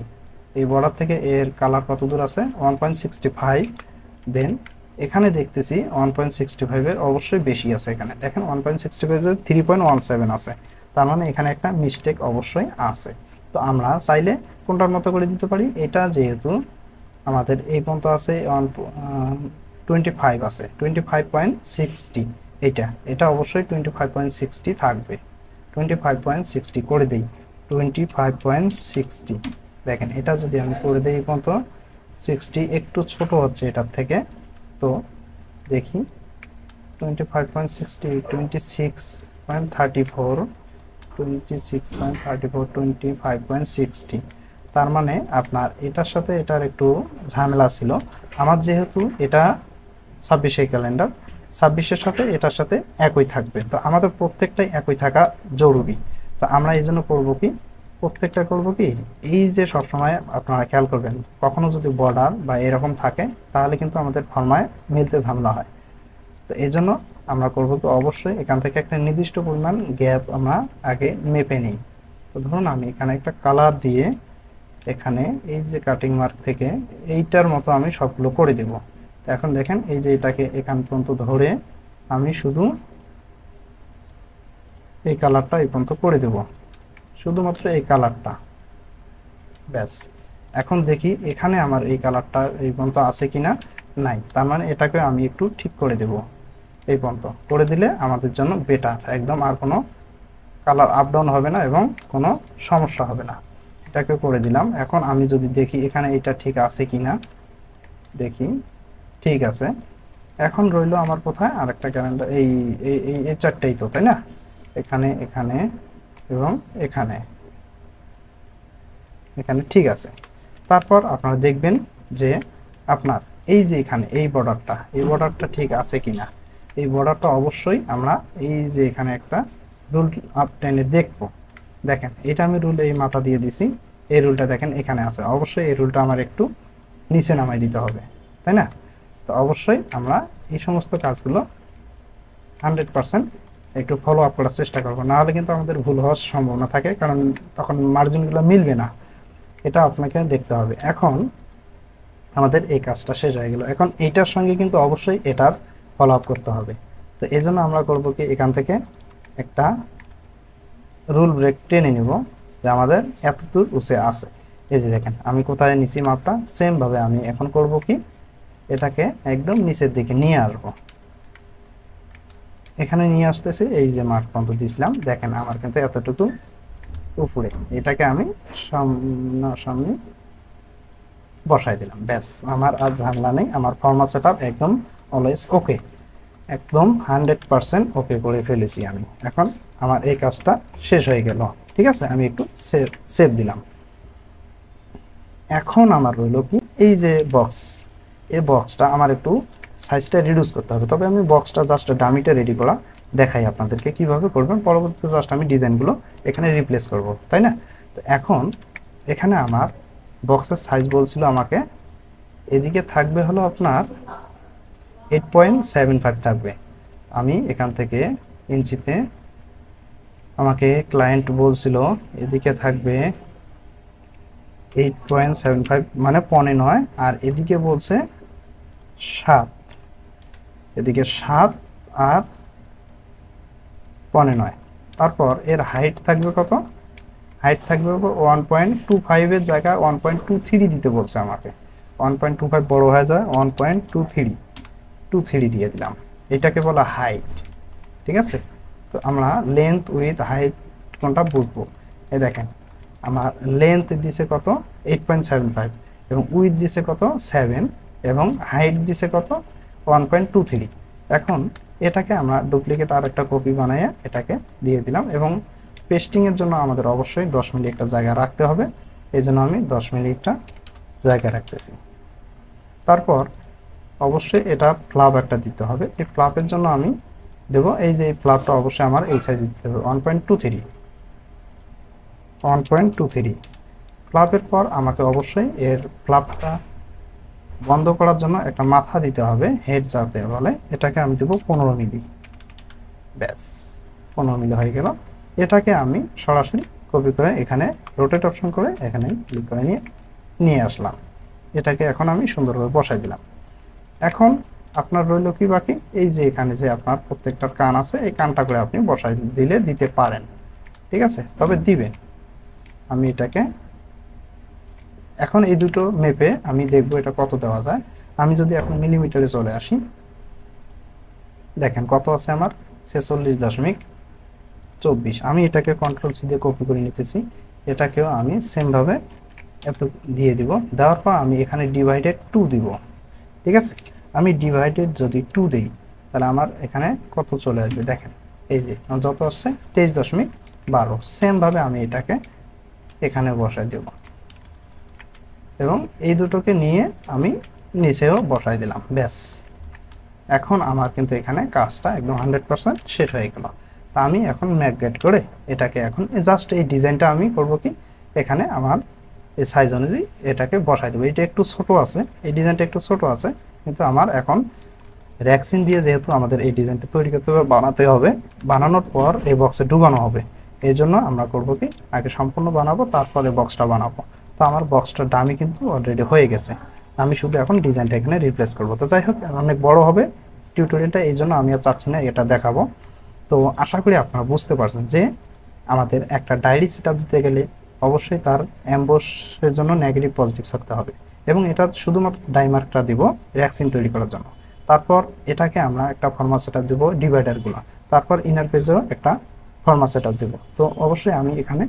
এই বর্ডার থেকে এর কালার কত দূর আছে? 1.65। দেন এখানে দেখতেছি 1.65 এর অবশ্যই বেশি আছে। এখানে দেখেন 1.65 এর 3.17 আছে। তার মানে এখানে একটা মিস্টেক অবশ্যই আছে। তো আমরা চাইলে কোনটার মতো করে দিতে পারি, এটা যেহেতু আমাদের এই পর্যন্ত আছে 25 আছে, 25.60, এটা এটা অবশ্যই 25.60 থাকবে। 25.60 করে দিই, 25.60। দেখেন এটা যদি আমি করে দিই এই পর্যন্ত 60 একটু ছোট হচ্ছে এটার থেকে। তো দেখি 25.60, 26.34, 26.34, 25.60। তার মানে আপনার এটার সাথে এটার একটু ঝামেলা ছিল। আমার যেহেতু এটা 26 ক্যালেন্ডার, 26-এর সাথে এটার সাথে একই থাকবে, তো আমাদের প্রত্যেকটাই একই থাকা জরুরি। তো আমরা এই জন্য করবো কি, প্রত্যেকটা করব কি, এই যে সবসময় আপনারা খেয়াল করবেন, কখনো যদি বর্ডার বা এরকম থাকে তাহলে কিন্তু আমাদের ফর্মায় মিলতে ঝামেলা হয়। তো এই জন্য আমরা করবো কি, অবশ্যই এখান থেকে একটা নির্দিষ্ট পরিমাণ গ্যাপ আমরা আগে মেপে নিই। তো ধরুন আমি এখানে একটা কালার দিয়ে এখানে এই যে কাটিং মার্ক থেকে এইটার মতো আমি সবগুলো করে দেব। এখন দেখেন এই যে এটাকে এখান পর্যন্ত ধরে আমি শুধু এই কালারটা এই পর্যন্ত করে দেব, শুধুমাত্র এই কালারটা। ব্যাস, এখন দেখি এখানে আমার এই কালারটা এই পর্যন্ত আছে কিনা। নাই, তার মানে এটাকে আমি একটু ঠিক করে দেব। এই পর্যন্ত করে দিলে আমাদের জন্য বেটার একদম, আর কোনো কালার আপ ডাউন হবে না এবং কোনো সমস্যা হবে না। এটাকে করে দিলাম। এখন আমি যদি দেখি এখানে এটা ঠিক আছে কিনা, দেখি ঠিক আছে। এখন রইলো আমার কোথায় আরেকটা ক্যালেন্ডার, এই এই এই চারটেই তো, তাই না? এখানে, এখানে এবং এখানে, এখানে ঠিক আছে। তারপর আপনারা দেখবেন যে আপনার এই যে এখানে এই বর্ডারটা, এই বর্ডারটা ঠিক আছে কিনা। এই বর্ডারটা অবশ্যই আমরা এই যে এখানে একটা রুল আপ টেনে দেখবো। দেখেন এটা আমি রুল এই মাথা দিয়ে দিছি, এই রুলটা দেখেন এখানে আছে, অবশ্যই এই রুলটা আমার একটু নিচে নামাই দিতে হবে, তাই না? তো অবশ্যই আমরা এই সমস্ত কাজগুলো 100% একটু ফলো আপ করার চেষ্টা করবো, নাহলে কিন্তু আমাদের ভুল হওয়ার সম্ভাবনা থাকে, কারণ তখন মার্জিনগুলো মিলবে না। এটা আপনাকে দেখতে হবে। এখন আমাদের এই কাজটা শেষ হয়ে গেল, এখন এইটার সঙ্গে কিন্তু অবশ্যই এটার ফলো আপ করতে হবে। তো এই জন্য আমরা করবো কি, এখান থেকে একটা রুল ব্রেক টেনে নিব যে আমাদের এতদূর উঁচে আছে। এই যে দেখেন আমি কোথায় নিচি মাপটা, সেম ভাবে আমি এখন করব কি, এটাকে একদম নিচের দিকে নিয়ে আসবো। এখানে নিয়ে আসতেছি, এই যে মার্ক পর্যন্ত দিয়েছিলাম, দেখেন আমার কিন্তু এতটুকু উপরে, এটাকে আমি সামনে বসাই দিলাম। ব্যাস, আমার আর ঝামেলা নেই, আমার ফর্মাল সেটআপ একদম অলওয়েজ ওকে, একদম 100% ওকে করে ফেলেছি আমি। এখন আমার এই কাজটা শেষ হয়ে গেল, ঠিক আছে? আমি একটু সেভ দিলাম। এখন আমার রইল কি, এই যে বক্স, এই বক্সটা আমার একটু সাইজটা রিডিউস করতে হবে। তবে আমি বক্সটা জাস্ট ডামিটা রেডি করা দেখাই আপনাদেরকে কিভাবে করবেন, পরবর্তীতে জাস্ট আমি ডিজাইনগুলো এখানে রিপ্লেস করব, তাই না? তো এখন এখানে আমার বক্সের সাইজ বলছিল আমাকে, এদিকে থাকবে হলো আপনার 8.75 থাকবে। আমি এখান থেকে ইঞ্চিতে, আমাকে ক্লায়েন্ট বলছিল এদিকে থাকবে 8.75, মানে 0.9, আর এদিকে বলছে 7, এদিকে 7 আর 0.9। তারপর এর হাইট থাকবে কত? হাইট থাকবে 1.25 এর জায়গায় 1.23 দিতে বলছে আমাকে। 1.25 বড় হয়ে যায় 1.23 দিয়ে দিলাম। এটাকে বলা হাইট, ঠিক আছে। তো আমরা লেন্থ উইথ হাইট কোনটা বুঝবো। এই দেখেন আমার লেন্থ দিছে কত 8.75 এবং উইথ দিছে কত 7 এবং হাইট দিছে কত 1.23। এখন এটাকে আমরা ডুপ্লিকেট আর একটা কপি বানিয়ে এটাকে দিয়ে দিলাম এবং পেস্টিংয়ের জন্য আমাদের অবশ্যই 10 মিলি একটা জায়গা রাখতে হবে, এই জন্য আমি 10 মিলি একটা জায়গা রাখতেছি। তারপর অবশ্যই এটা ফ্লাপ একটা দিতে হবে, এই ফ্লাপের জন্য আমি দেব এই যে ফ্লাপটা অবশ্যই আমার এই সাইজে দিতে হবে 1.23। ফ্লাপের পর আমাকে অবশ্যই এর ফ্লাপটা বন্ধ করার জন্য একটা মাথা দিতে হবে, হেড যাতে বলে, এটাকে আমি দেবো 15 মিলি। ব্যাস 15 মিলি হয়ে গেল। এটাকে আমি সরাসরি কপি করে এখানে রোটেট অপশন করে এখানে ক্লিক করে নিয়ে আসলাম। এটাকে এখন আমি সুন্দরভাবে বসাই দিলাম। এখন আপনার রইল কি বাকি, এই যে এখানে যে আপনার প্রত্যেকটার কান আছে এই কানটা করে আপনি বসাই দিতে পারেন, ঠিক আছে, তবে দিবেন। আমি এটাকে এখন এই দুটো মেপে আমি দেখবো এটা কত দেওয়া যায়। আমি যদি এখন মিলিমিটারে চলে আসি, দেখেন কত আছে আমার 46.24। আমি এটাকে কন্ট্রোল সি দিয়ে কপি করে নিতেছি, এটাকেও আমি সেমভাবে এত দিয়ে দিব। দেওয়ার পর আমি এখানে ডিভাইডেড 2 দিব, ঠিক আছে। আমি ডিভাইডেড যদি 2 দিই তাহলে আমার এখানে কত চলে আসবে দেখেন, এই যে যত আসছে 23.12। সেমভাবে আমি এটাকে এখানে বসাই দেব এবং এই দুটোকে নিয়ে আমি নিচেও বসাই দিলাম। ব্যাস এখন আমার কিন্তু এখানে কাজটা একদম 100% শেষ হয়ে গেল। তা আমি এখন ম্যাগনেট করে এটাকে এখন জাস্ট এই ডিজাইনটা আমি করব কি, এখানে আমার এই সাইজ অনুযায়ী এটাকে বসাই দেবো। এটা একটু ছোট আছে, এই ডিজাইনটা একটু ছোট আছে, কিন্তু আমার এখন র্যাক্সিন দিয়ে যেহেতু আমাদের এই ডিজাইনটা তৈরি করতে হবে, বানাতে হবে, বানানোর পর এই বক্সে ঢুকানো হবে, এই জন্য আমরা করব কি আগে সম্পূর্ণ বানাবো তারপরে বক্সটা বানাবো। তো আমার বক্সটা ডামি কিন্তু অলরেডি হয়ে গেছে, আমি শুধু এখন ডিজাইনটা এখানে রিপ্লেস করবো। তো যাই হোক অনেক বড় হবে টিউটোরিয়ালটা, এই জন্য আমি আর চাচ্ছি না এটা দেখাবো। তো আশা করি আপনারা বুঝতে পারছেন যে আমাদের একটা ডায়েরি সেটআপ দিতে গেলে অবশ্যই তার এমবসের জন্য নেগেটিভ পজিটিভ থাকতে হবে এবং এটা শুধুমাত্র ডাইমার্কটা দিব র্যাক্সিন তৈরি করার জন্য। তারপর এটাকে আমরা একটা ফরম্যাট সেটআপ দেব ডিভাইডারগুলো, তারপর ইনার পেজেরও একটা ফরম্যাট সেটআপ দেব। তো অবশ্যই আমি এখানে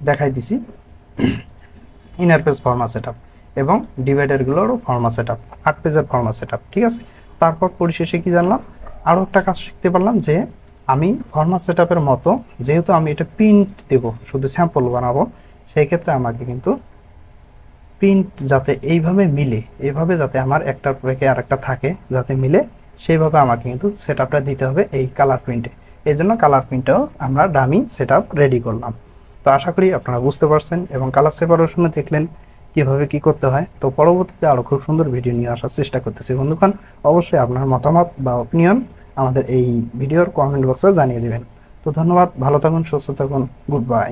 দেখাই দিছি ইনার পেজ ফরম্যাট সেটআপ এবং ডিভাইডারগুলোরও ফরম্যাট সেটআপ, 8 পেজের ফরম্যাট সেটআপ, ঠিক আছে। তারপর পরিশেষে কি জানলাম, আরও একটা কাজ শিখতে পারলাম যে আমি ফরম্যাট সেটআপের মতো যেহেতু আমি এটা প্রিন্ট দেব, শুধু স্যাম্পল বানাবো, সেই ক্ষেত্রে আমাকে কিন্তু প্রিন্ট যাতে এইভাবে মিলে, এইভাবে যাতে আমার একটার রেখে আরেকটা থাকে যাতে মিলে, সেইভাবে আমাকে কিন্তু সেটআপটা দিতে হবে এই কালার প্রিন্টে। এই জন্য কালার প্রিন্টটাও আমরা ডামি সেটআপ রেডি করলাম। তো আশা করি আপনারা বুঝতে পারছেন এবং কালার সেপারেশনে দেখলেন কিভাবে কি করতে হয়। তো পরবর্তীতে আরও খুব সুন্দর ভিডিও নিয়ে আসার চেষ্টা করতেছি বন্ধুগণ। অবশ্যই আপনার মতামত বা অপিনিয়ন আমাদের এই ভিডিওর কমেন্ট বক্সে জানিয়ে দেবেন। তো ধন্যবাদ, ভালো থাকুন, সুস্থ থাকুন, গুড বাই।